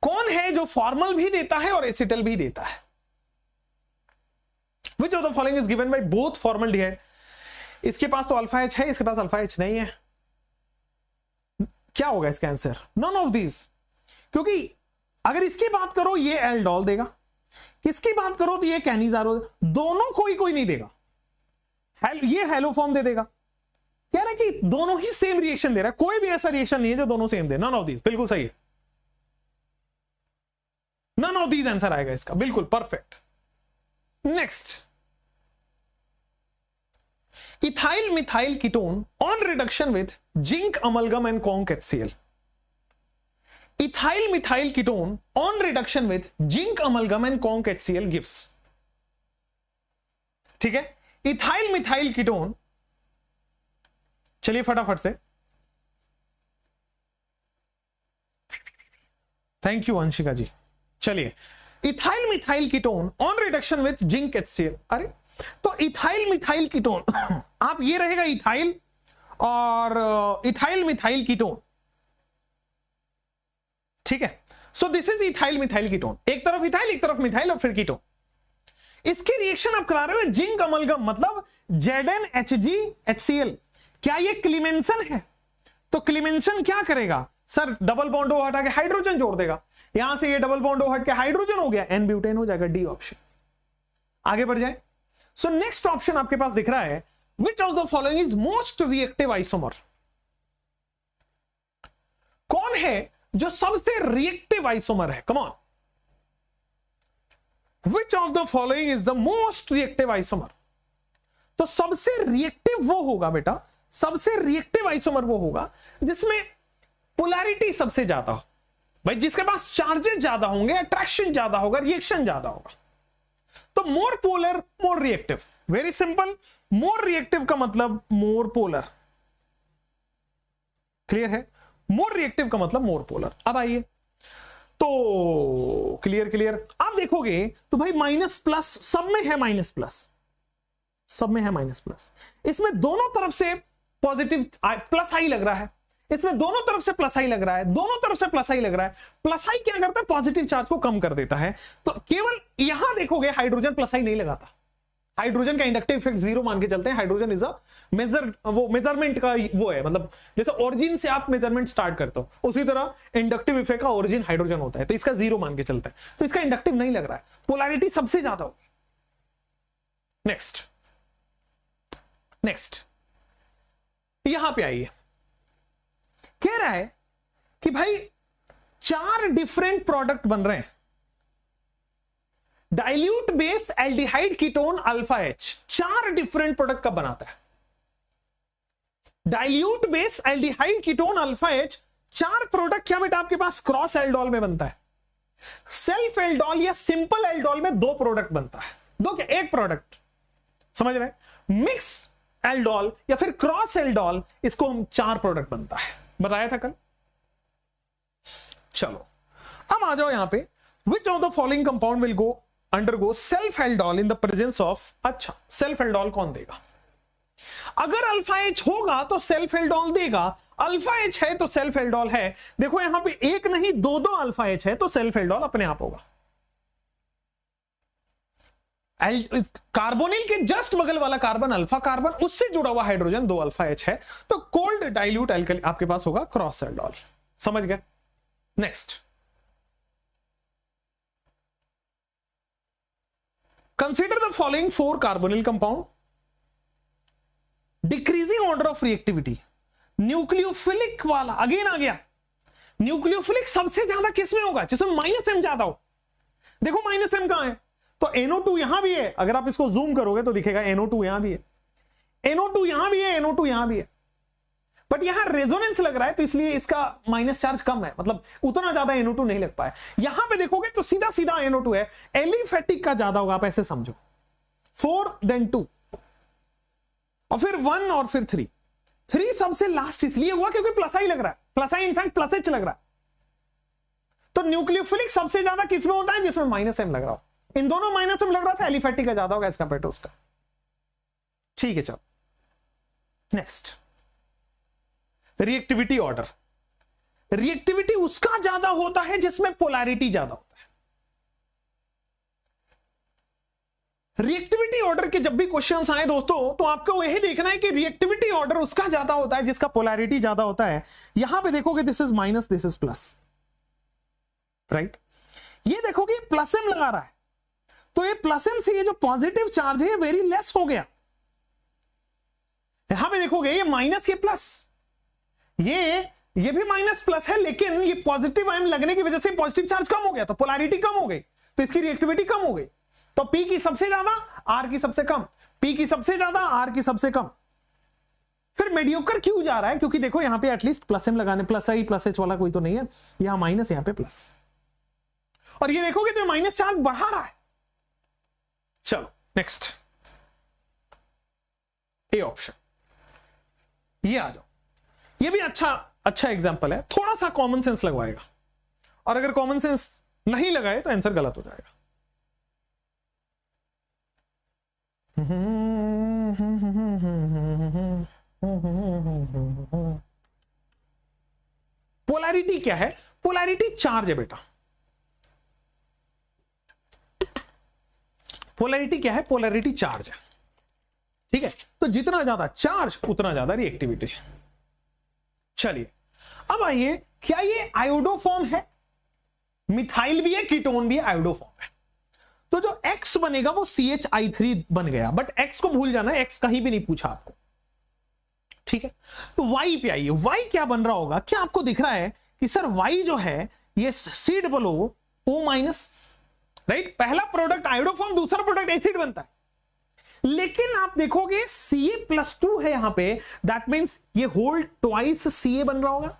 कौन है जो फॉर्मल भी देता है और एसिटल भी देता है? Which of the following is given by both formaldehyde? इसके पास तो अल्फा H है, इसके पास अल्फा H नहीं है। क्या होगा इसका आंसर? None of these. क्योंकि अगर इसकी बात करो ये एल्डोल देगा, इसकी बात करो तो ये कैनिजारो, दोनों कोई नहीं देगा। ये हेलोफॉर्म दे देगा। कह रहा है कि दोनों ही सेम रिएक्शन दे रहा है, कोई भी ऐसा रिएक्शन नहीं है जो दोनों सेम दे। नन ऑफ दीज, बिल्कुल सही है। नन ऑफ दीज आंसर आएगा इसका, बिल्कुल perfect. Next, ethyl methyl ketone on reduction with zinc amalgam and conc HCl। Ethyl methyl ketone on reduction with zinc amalgam and conc HCl gives. ठीक है, ethyl methyl ketone, चलिए फटाफट से thank you Anshika जी। चलिए, ethyl methyl ketone on reduction with zinc HCl। अरे तो ethyl methyl ketone आप ये रहेगा इथाइल और इथाइल मिथाइल कीटोन, ठीक है। So this is ethyl methyl ketone, एक तरफ इथाइल एक तरफ मिथाइल और फिर कीटोन। इसकी रिएक्शन आप करा रहे हो जिंक अमलगम, मतलब ZnHgHCl। क्या ये क्लीमेंसन है? तो क्लीमेंसन क्या करेगा सर, डबल बॉन्ड ओ हटा के हाइड्रोजन जोड़ देगा, यहां से ये डबल बॉन्ड ओ हट के हाइड्रोजन हो गया, एन ब्यूटेन हो जाएगा, डी ऑप्शन। आगे बढ़ जाए। सो नेक्स्ट ऑप्शन आपके पास दिख रहा है, विच of the following is most reactive isomer. कौन है जो सबसे रिएक्टिव आइसोमर है? Come on, which of the following is the most reactive isomer. तो सबसे रिएक्टिव वो होगा बेटा, सबसे रिएक्टिव आइसोमर वो होगा जिसमें पोलैरिटी सबसे ज्यादा हो, भाई जिसके पास चार्जेस ज्यादा होंगे, अट्रैक्शन ज्यादा होगा, रिएक्शन ज्यादा होगा। तो more polar more reactive, very simple. More reactive का मतलब मोर पोलर, क्लियर है? मोर रिएक्टिव का मतलब मोर पोलर। अब आइए, तो क्लियर आप देखोगे तो भाई माइनस प्लस सब में है, माइनस प्लस सब में है, माइनस प्लस। इसमें दोनों तरफ से पॉजिटिव प्लस आई लग रहा है, इसमें दोनों तरफ से प्लस आई लग रहा है, दोनों तरफ से प्लस आई लग रहा है। प्लस आई क्या करता है? पॉजिटिव चार्ज को कम कर देता है। तो केवल यहां देखोगे हाइड्रोजन प्लस आई नहीं लगाता, हाइड्रोजन का इंडक्टिव इफेक्ट 0 मान के चलते हैं। हाइड्रोजन इज अ मेजरमेंट का वो है, मतलब जैसे ओरिजिन से आप मेजरमेंट स्टार्ट करते हो, उसी तरह इंडक्टिव इफेक्ट का ओरिजिन हाइड्रोजन होता है, तो इसका 0 मान के चलते हैं, तो इसका इंडक्टिव नहीं लग रहा है, पोलैरिटी सबसे ज्यादा होगी। नेक्स्ट यहां पे आइए, कह रहा है कि भाई 4 डिफरेंट प्रोडक्ट बन रहे हैं, dilute base aldehyde ketone alpha H 4 different product का बनाता है। Dilute base aldehyde ketone alpha H 4 product क्या बेटा आपके पास क्रॉस एल्डोल में बनता है। सेल्फ एल्डोल या सिंपल एल्डोल में 2 प्रोडक्ट बनता है, 2 क्या, 1 प्रोडक्ट, समझ रहे? मिक्स एल्डोल या फिर क्रॉस एल्डोल, इसको हम 4 प्रोडक्ट बनता है, बताया था कल। चलो अब आ जाओ यहां पे, विच of the following compound will go undergo self aldol in the presence of. अच्छा, सेल्फ एल्डोल कौन देगा? अगर अल्फा H होगा तो सेल्फ एल्डोल देगा, अल्फा H है तो सेल्फ एल्डोल है। देखो यहां पे एक नहीं 2 अल्फा H है तो सेल्फ एल्डोल अपने आप होगा। कार्बोनिल के जस्ट बगल वाला कार्बन अल्फा कार्बन, उससे जुड़ा हुआ हाइड्रोजन 2 अल्फा H है, तो कोल्ड डाइल्यूट एल्कली आपके पास होगा क्रॉस एल्डोल। समझ गए? Next, consider the following 4 carbonyl compound, decreasing order of reactivity. Nucleophilic वाला अगेन आ गया, न्यूक्लियोफिलिक सबसे ज्यादा किसमें होगा? जिसमें -M ज्यादा हो। देखो -M कहां है, तो NO2 यहां भी है, अगर आप इसको जूम करोगे तो दिखेगा NO2 यहां भी है, NO2 यहां भी है, NO2 यहां भी है, बट यहां रेजोनेंस लग रहा है तो इसलिए इसका माइनस चार्ज कम है, मतलब उतना ज्यादा NO2 नहीं लग पाया। यहां पे देखोगे तो सीधा सीधा NO2 है, एलिफेटिक का ज्यादा होगा, आप ऐसे समझो 4 then 2 और फिर 1 और फिर 3 सबसे लास्ट इसलिए हुआ क्योंकि प्लस आई लग रहा है, प्लस आई इनफैक्ट प्लस H लग रहा है। तो न्यूक्लियोफिलिक सबसे ज्यादा किसमें होता है? जिसमें -M लग रहा हो। इन दोनों -M लग रहा था, एलिफेटिक का ज्यादा होगा एज कंपेयर टू उसका। ठीक है, चलो नेक्स्ट, रिएक्टिविटी ऑर्डर। रिएक्टिविटी उसका ज्यादा होता है जिसमें पोलैरिटी ज्यादा होता है। रिएक्टिविटी ऑर्डर के जब भी क्वेश्चंस आए दोस्तों, तो आपको यही देखना है कि रिएक्टिविटी ऑर्डर उसका ज्यादा होता है जिसका पोलैरिटी ज्यादा होता है। यहां पे देखोगे this is minus, this is plus, right? ये देखोगे प्लस M लगा रहा है, तो ये प्लस M से ये जो पॉजिटिव चार्ज है वेरी लेस हो गया। यहां पे देखोगे ये माइनस, ये प्लस, ये भी माइनस प्लस है, लेकिन ये पॉजिटिव आयन लगने की वजह से पॉजिटिव चार्ज कम हो गया, तो पोलैरिटी कम हो गई, तो इसकी रिएक्टिविटी कम हो गई। तो P की सबसे ज्यादा, R की सबसे कम, P की सबसे ज्यादा, R की सबसे कम। फिर मेडियोकर क्यों जा रहा है? क्योंकि देखो यहां पे एटलीस्ट प्लस M लगाने, प्लस आई प्लस H वाला कोई तो नहीं है, यहां माइनस, यहां पे प्लस, और ये देखोगे तो माइनस चार्ज बढ़ा रहा है। चलो नेक्स्ट, ए ऑप्शन, ये आ जाओ। ये भी अच्छा एग्जांपल है, थोड़ा सा कॉमन सेंस लगवाएगा। और अगर कॉमन सेंस नहीं लगाए तो आंसर गलत हो जाएगा। पोलैरिटी क्या है? पोलैरिटी चार्ज है बेटा। पोलैरिटी क्या है? पोलैरिटी चार्ज है, ठीक है। तो जितना ज्यादा चार्ज उतना ज्यादा रिएक्टिविटी। चलिए अब आइए, क्या ये आयोडो फॉर्म है? मिथाइल भी है, कीटोन भी है, आयोडो फॉर्म है। तो जो X बनेगा वो CHI3 बन गया, बट X को भूल जाना, X कहीं भी नहीं पूछा आपको, ठीक है। तो Y पे आइए, Y क्या बन रहा होगा? क्या आपको दिख रहा है कि सर Y जो है ये COO-, राइट? पहला प्रोडक्ट आयोडो फॉर्म, दूसरा प्रोडक्ट एसिड बनता है। लेकिन आप देखोगे Ca+2 है यहां पे, दैट मींस ये होल ट्वाइस Ca बन रहा होगा।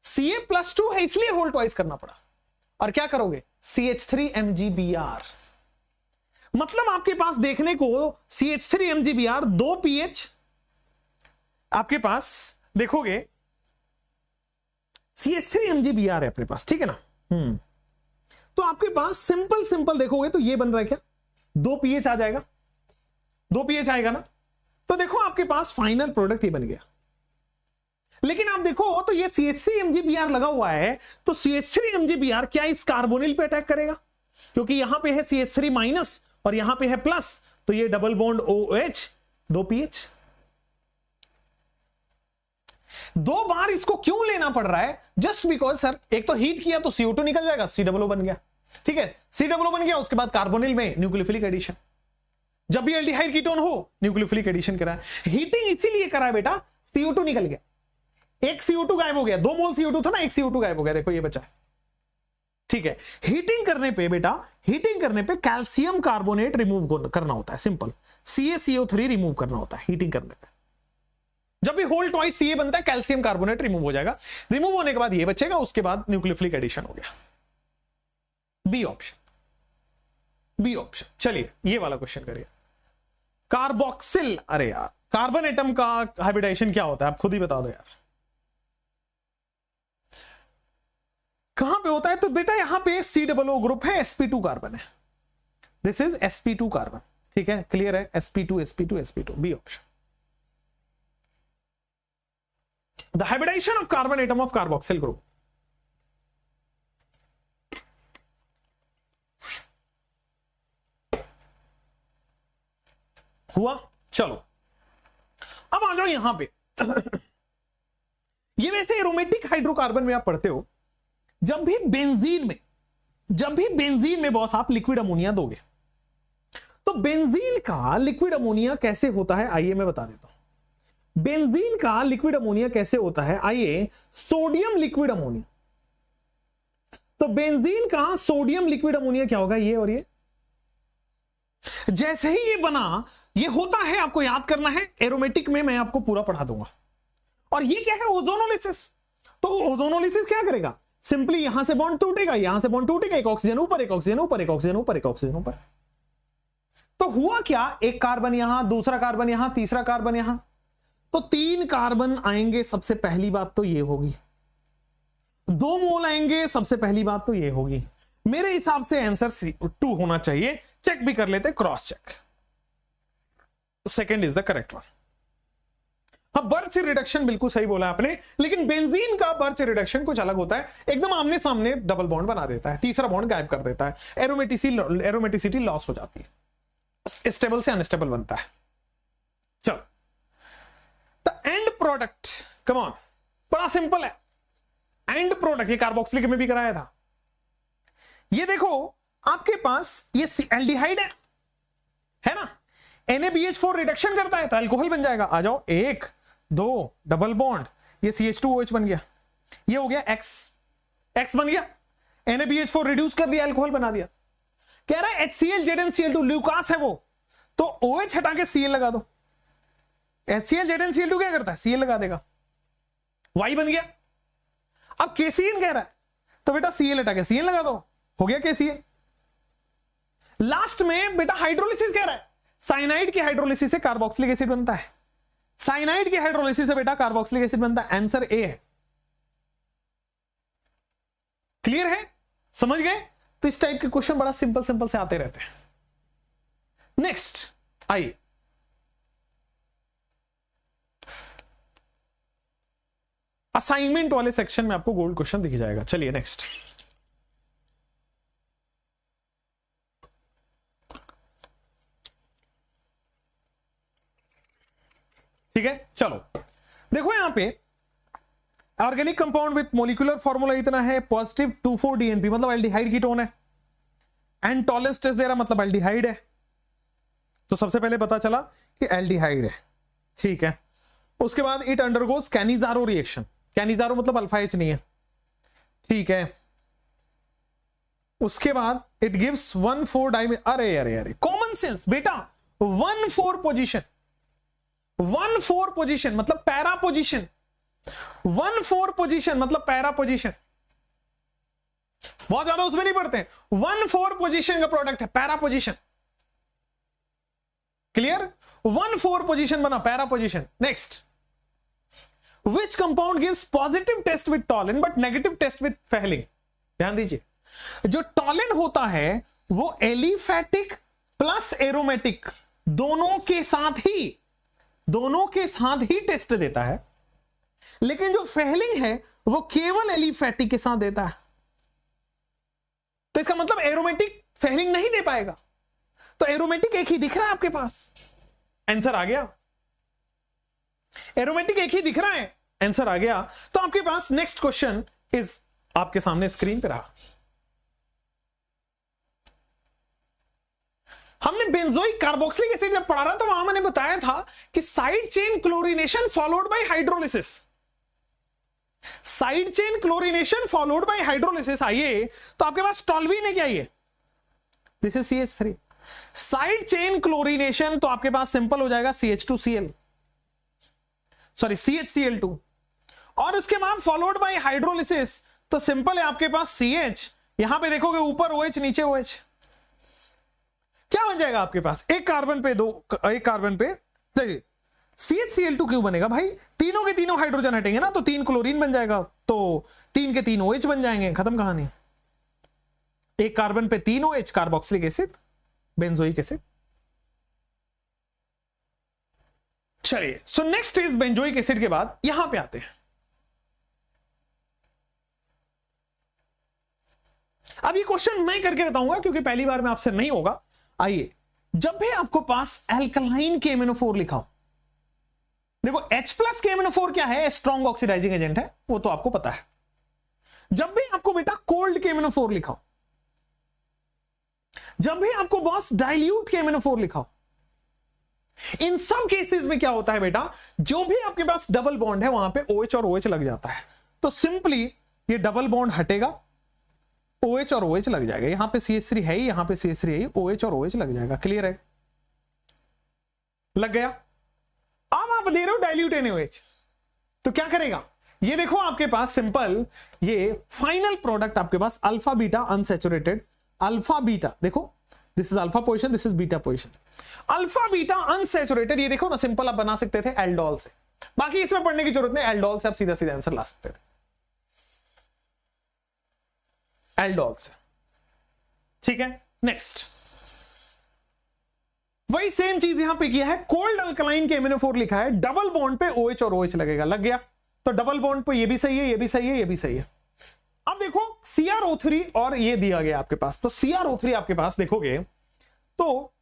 Ca+2 है इसलिए होल ट्वाइस करना पड़ा। और क्या करोगे? CH3MgBr। मतलब आपके पास देखने को CH3MgBr 2 pH आपके पास देखोगे, CH3MgBr है अपने पास, ठीक है ना। तो आपके पास सिंपल देखोगे तो ये बन रहा है क्या? 2 pH आ जाएगा, 2 pH आएगा ना। तो देखो आपके पास फाइनल प्रोडक्ट ये बन गया। लेकिन आप देखो तो ये CH3MgBr लगा हुआ है, तो CH3MgBr क्या इस कार्बोनिल पे अटैक करेगा? क्योंकि यहां पे है CH3- और यहां पे है प्लस, तो ये डबल बॉन्ड OH 2 pH। 2 बार इसको क्यों लेना पड़ रहा है? जस्ट बिकॉज सर एक तो हीट किया तो CO2 निकल जाएगा, COO बन गया, ठीक है। COO बन गया, उसके बाद कार्बोनिल में न्यूक्लियोफिलिक एडिशन। जब भी एल्डिहाइड कीटोन हो न्यूक्लियोफिलिक एडिशन करा है। हीटिंग इसीलिए करा है बेटा, CO2 निकल गया, एक CO2 गायब हो गया, 2 मोल CO2 था ना, एक CO2 गायब हो गया, देखो ये बचा है, ठीक है। हीटिंग करने पे बेटा, हीटिंग करने पे कैल्शियम कार्बोनेट रिमूव करना होता है, सिंपल। CaCO3 रिमूव करना होता है हीटिंग करने पे। जब भी होल ट्वाइस Ca बनता है, कैल्शियम कार्बोनेट रिमूव हो जाएगा। रिमूव होने के बाद ये बचेगा, उसके बाद न्यूक्लियोफिलिक एडिशन हो गया। B option, B option. चलिए ये वाला क्वेश्चन करिए। कार्बोक्सिल, अरे यार कार्बन एटम का हाइब्रिडाइजेशन क्या होता है, आप खुद ही बता दो यार, कहां पे होता है? तो बेटा यहां पे COO ग्रुप है, sp2 कार्बन है, दिस इज sp2 कार्बन, ठीक है, क्लियर है। sp2 B option. The hybridization of carbon atom of carboxyl group. हुआ? चलो अब आ जाओ यहां पे। ये वैसे एरोमेटिक हाइड्रोकार्बन में आप पढ़ते हो, जब भी बेंजीन में बॉस आप लिक्विड अमोनिया दोगे, तो बेंजीन का लिक्विड अमोनिया कैसे होता है आइए मैं बता देता हूं। बेंजीन का लिक्विड अमोनिया कैसे होता है, आइए, सोडियम लिक्विड अमोनिया। तो बेंजीन का सोडियम लिक्विड अमोनिया क्या होगा? ये और ये। जैसे ही ये बना, ये होता है, आपको याद करना है, एरोमेटिक में मैं आपको पूरा पढ़ा दूंगा। और ये क्या है? ओजोनोलिसिस। तो ओजोनोलिसिस क्या करेगा? सिंपली यहां से बॉन्ड टूटेगा, यहां से बॉन्ड टूटेगा, एक ऑक्सीजन ऊपर, एक ऑक्सीजन ऊपर, एक ऑक्सीजन ऊपर, एक ऑक्सीजन ऊपर। तो हुआ क्या? एक कार्बन यहां, दूसरा कार्बन यहां, तीसरा कार्बन यहां, तो 3 कार्बन आएंगे। सबसे पहली बात तो ये होगी, 2 मोल आएंगे, सबसे पहली बात तो ये होगी। मेरे हिसाब से आंसर C2 होना चाहिए। चेक भी कर लेते, cross check. Second is the correct one. हाँ, बर्च रिडक्शन बिल्कुल सही बोला आपने, लेकिन बेंजीन का बर्च रिडक्शन कुछ अलग होता है, एकदम आमने सामने डबल बॉन्ड बना देता है, तीसरा बॉन्ड गायब कर देता है, एरोमेटिसिटी लॉस हो जाती है, स्टेबल से अनस्टेबल बनता है। चलो, the end product, come on, बड़ा सिंपल है। एंड प्रोडक्ट ये कार्बोक्सिलिक में भी कराया था। ये देखो आपके पास ये एल्डिहाइड है ना, NaBH4 रिडक्शन करता है तो अल्कोहल बन जाएगा। आ जाओ, 1 2 डबल बॉन्ड, ये CH2OH बन गया, ये हो गया X बन गया, NaBH4 रिड्यूस कर दिया, अल्कोहल बना दिया। कह रहा है HCl ZnCl2 ल्यूकास है वो, तो OH हटा के Cl लगा दो। HCl ZnCl2 क्या करता है? Cl लगा देगा, Y बन गया। अब KCN कह रहा है तो बेटा Cl हटा के Cn लगा दो, हो गया KCl। लास्ट में बेटा हाइड्रोलिसिस कह रहा है, साइनाइड की हाइड्रोलिसिस से कार्बोक्सिलिक एसिड बनता है, साइनाइड की हाइड्रोलिसिस से बेटा कार्बोक्सिलिक एसिड बनता है। आंसर ए है। क्लियर है, समझ गए? तो इस टाइप के क्वेश्चन बड़ा सिंपल सिंपल से आते रहते हैं। नेक्स्ट आइए, असाइनमेंट वाले सेक्शन में आपको गोल्ड क्वेश्चन दिख जाएगा। चलिए नेक्स्ट, ठीक है। चलो देखो यहां पे organic compound with molecular formula इतना है, पॉजिटिव 2,4 DNP मतलब एल्डिहाइड कीटोन है, एंड टॉलेस्ट टेस्ट दे रहा मतलब एल्डिहाइड है। तो सबसे पहले पता चला कि एल्डिहाइड है, ठीक है। उसके बाद it undergoes Cannizzaro reaction, Cannizzaro मतलब अल्फा एच नहीं है, ठीक है। उसके बाद इट गिव्स 1,4 डाई, अरे अरे अरे कॉमन सेंस बेटा, 1,4 पोजीशन, 1,4 पोजीशन मतलब पैरा पोजीशन, 1,4 पोजीशन मतलब पैरा पोजीशन, बहुत ज्यादा उसमें नहीं पढ़ते हैं। 1,4 पोजीशन का प्रोडक्ट है, पैरा पोजीशन, क्लियर? 1,4 पोजीशन बना, para position. Next, which compound gives positive test with Tollens but negative test with Fehling? ध्यान दीजिए, जो टॉलिन होता है वो एलिफैटिक प्लस एरोमेटिक दोनों के साथ ही टेस्ट देता है, लेकिन जो फेहलिंग है वो केवल एलिफैटिक के साथ देता है। तो इसका मतलब एरोमेटिक फेहलिंग नहीं दे पाएगा। तो एरोमेटिक एक ही दिख रहा है आपके पास, आंसर आ गया। एरोमेटिक एक ही दिख रहा है, आंसर आ गया। तो आपके पास नेक्स्ट क्वेश्चन इज आपके सामने स्क्रीन पे रहा। हमने बेंजोइक कार्बोक्सिलिक एसिड जब पढ़ा रहा तो वहां मैंने बताया था कि side chain chlorination followed by hydrolysis, side chain chlorination followed by hydrolysis. आइए तो आपके पास टॉल्वीन है क्या? ये this is CH3। Side chain chlorination तो आपके पास सिंपल हो जाएगा CH2Cl, सॉरी CHCl2, और उसके बाद फॉलोड बाय हाइड्रोलिसिस तो सिंपल है आपके पास CH, यहां पे देखोगे ऊपर OH नीचे OH, क्या बन जाएगा आपके पास? एक कार्बन पे देखिए CHCl2 क्यों बनेगा भाई? तीनों के तीनों हाइड्रोजन हटेंगे ना, तो 3 क्लोरीन बन जाएगा, तो 3 के 3 OH बन जाएंगे, खत्म कहानी। एक कार्बन पे 3 OH, carboxylic acid, benzoic acid. चलिए, so next is benzoic acid के बाद यहां पे आते हैं। अब ये क्वेश्चन मैं करके बताऊंगा क्योंकि पहली बार में आपसे नहीं होगा। आइए, जब भी आपको पास एल्कलाइन KMnO4 लिखा हो, देखो H+ KMnO4 क्या है? स्ट्रॉन्ग ऑक्सीडाइजिंग एजेंट है, वो तो आपको पता है। जब भी आपको बेटा कोल्ड KMnO4 लिखा हो, जब भी आपको बॉस डाइल्यूट KMnO4 लिखा हो, इन सब केसेस में क्या होता है बेटा? जो भी आपके पास डबल बॉन्ड है वहां पे OH और OH लग जाता है, तो सिंपली ये डबल बॉन्ड हटेगा, OH और OH लग जाएगा। यहां पे CH3 है ही, यहां पे CH3 है ही, OH और OH लग जाएगा। क्लियर है? लग गया। अब आप दे रहे हो डाइल्यूट NaOH, तो क्या करेगा? ये देखो आपके पास सिंपल ये फाइनल प्रोडक्ट आपके पास alpha beta unsaturated, alpha beta, देखो this is alpha position, this is beta position, alpha beta unsaturated. ये देखो ना, सिंपल आप बना सकते थे एल्डोल से, बाकी इसमें पढ़ने की जरूरत नहीं, एल्डोल से आप सीधा सीधा आंसर ला सकते थे, एल्डोल से, ठीक है। नेक्स्ट, वही सेम चीज यहां पे किया है, कोल्ड अल्कलाइन KMnO4 लिखा है, डबल बॉन्ड पे OH और OH लगेगा, लग गया। तो डबल बॉन्ड पे ये भी सही है, ये भी सही है, ये भी सही है। अब देखो CrO3 और ये दिया गया आपके पास, तो CrO3 आपके पास देखोगे तो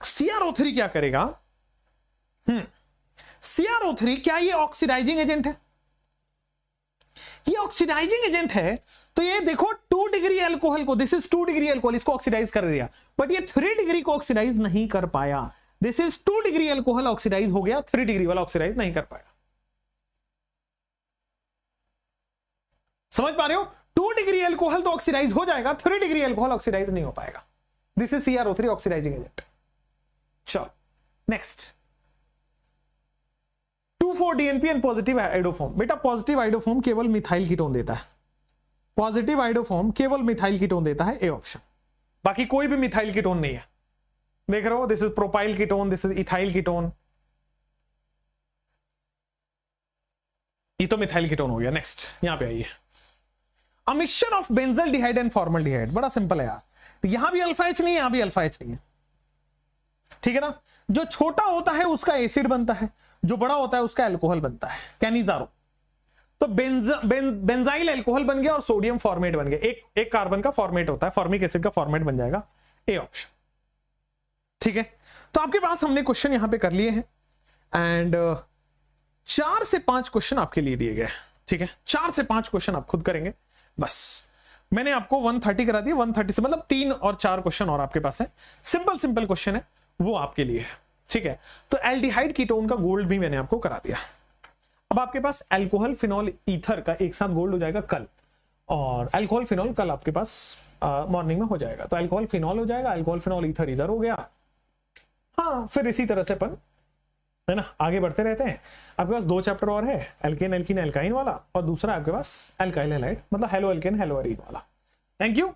CrO3 क्या करेगा? CrO3 क्या ये ऑक्सीडाइजिंग एजेंट है? ये ऑक्सीडाइजिंग एजेंट है, तो ये देखो 2 डिग्री एल्कोहल को, दिस इज 2 डिग्री एल्कोहल, इसको ऑक्सीडाइज कर दिया, बट ये 3 डिग्री को ऑक्सीडाइज नहीं कर पाया। This is 2 degree alcohol oxidise हो गया, 3 डिग्री वाला ऑक्सीडाइज नहीं कर पाया। समझ पा रहे हो? 2 डिग्री एल्कोहल तो ऑक्सीडाइज हो जाएगा, 3 डिग्री एल्कोहल ऑक्सीडाइज नहीं हो पाएगा। This is CrO3 oxidising agent. चलो next, 2,4 DNP and positive iodoform. बेटा पॉजिटिव आइडोफॉर्म केवल मिथाइल कीटोन देता है, पॉजिटिव आइडोफॉर्म केवल मिथाइल कीटोन देता है, ए ऑप्शन, बाकी कोई भी मिथाइल कीटोन नहीं है। देख रहे हो, this is propyl ketone, this is ethyl ketone, ये तो मिथाइल कीटोन हो गया। नेक्स्ट यहां पे आइए, a mixture of benzaldehyde and formaldehyde, बड़ा सिंपल है यार, तो यहां भी अल्फा एच नहीं है, यहां भी अल्फा एच नहीं है, ठीक है ना। जो छोटा होता है उसका एसिड बनता है, जो बड़ा होता है उसका अल्कोहल बनता है, कैनिजारो। तो बेंजाइल अल्कोहल बन गया और सोडियम फॉर्मेट बन गया, एक कार्बन का फॉर्मेट होता है, फॉर्मिक एसिड का फॉर्मेट बन जाएगा, ए ऑप्शन, ठीक है। तो आपके पास हमने क्वेश्चन यहां पे कर लिए हैं एंड 4 से 5 क्वेश्चन आपके लिए दिए गए, ठीक है। 4 से 5 क्वेश्चन आप खुद करेंगे बस। मैंने आपको 130 करा दिया, 130 से मतलब 3 और 4 क्वेश्चन और आपके पास है, सिंपल क्वेश्चन है, वो आपके लिए है, ठीक है। तो एल्डिहाइड कीटोन का गोल्ड भी मैंने आपको करा दिया। अब आपके पास अल्कोहल फिनॉल ईथर का एक साथ गोल्ड हो जाएगा कल, और अल्कोहल फिनॉल कल आपके पास मॉर्निंग में हो जाएगा। तो अल्कोहल फिनॉल हो जाएगा, अल्कोहल फिनॉल ईथर इधर हो गया। हाँ, फिर इसी तरह से अपन है ना आगे बढ़ते रहते हैं। आपके पास 2 चैप्टर और है, एल्केन एल्कीन एल्काइन वाला, और दूसरा आपके पास एल्काइल हैलाइड मतलब हेलो एल्केन हेलो एरीन वाला। Thank you.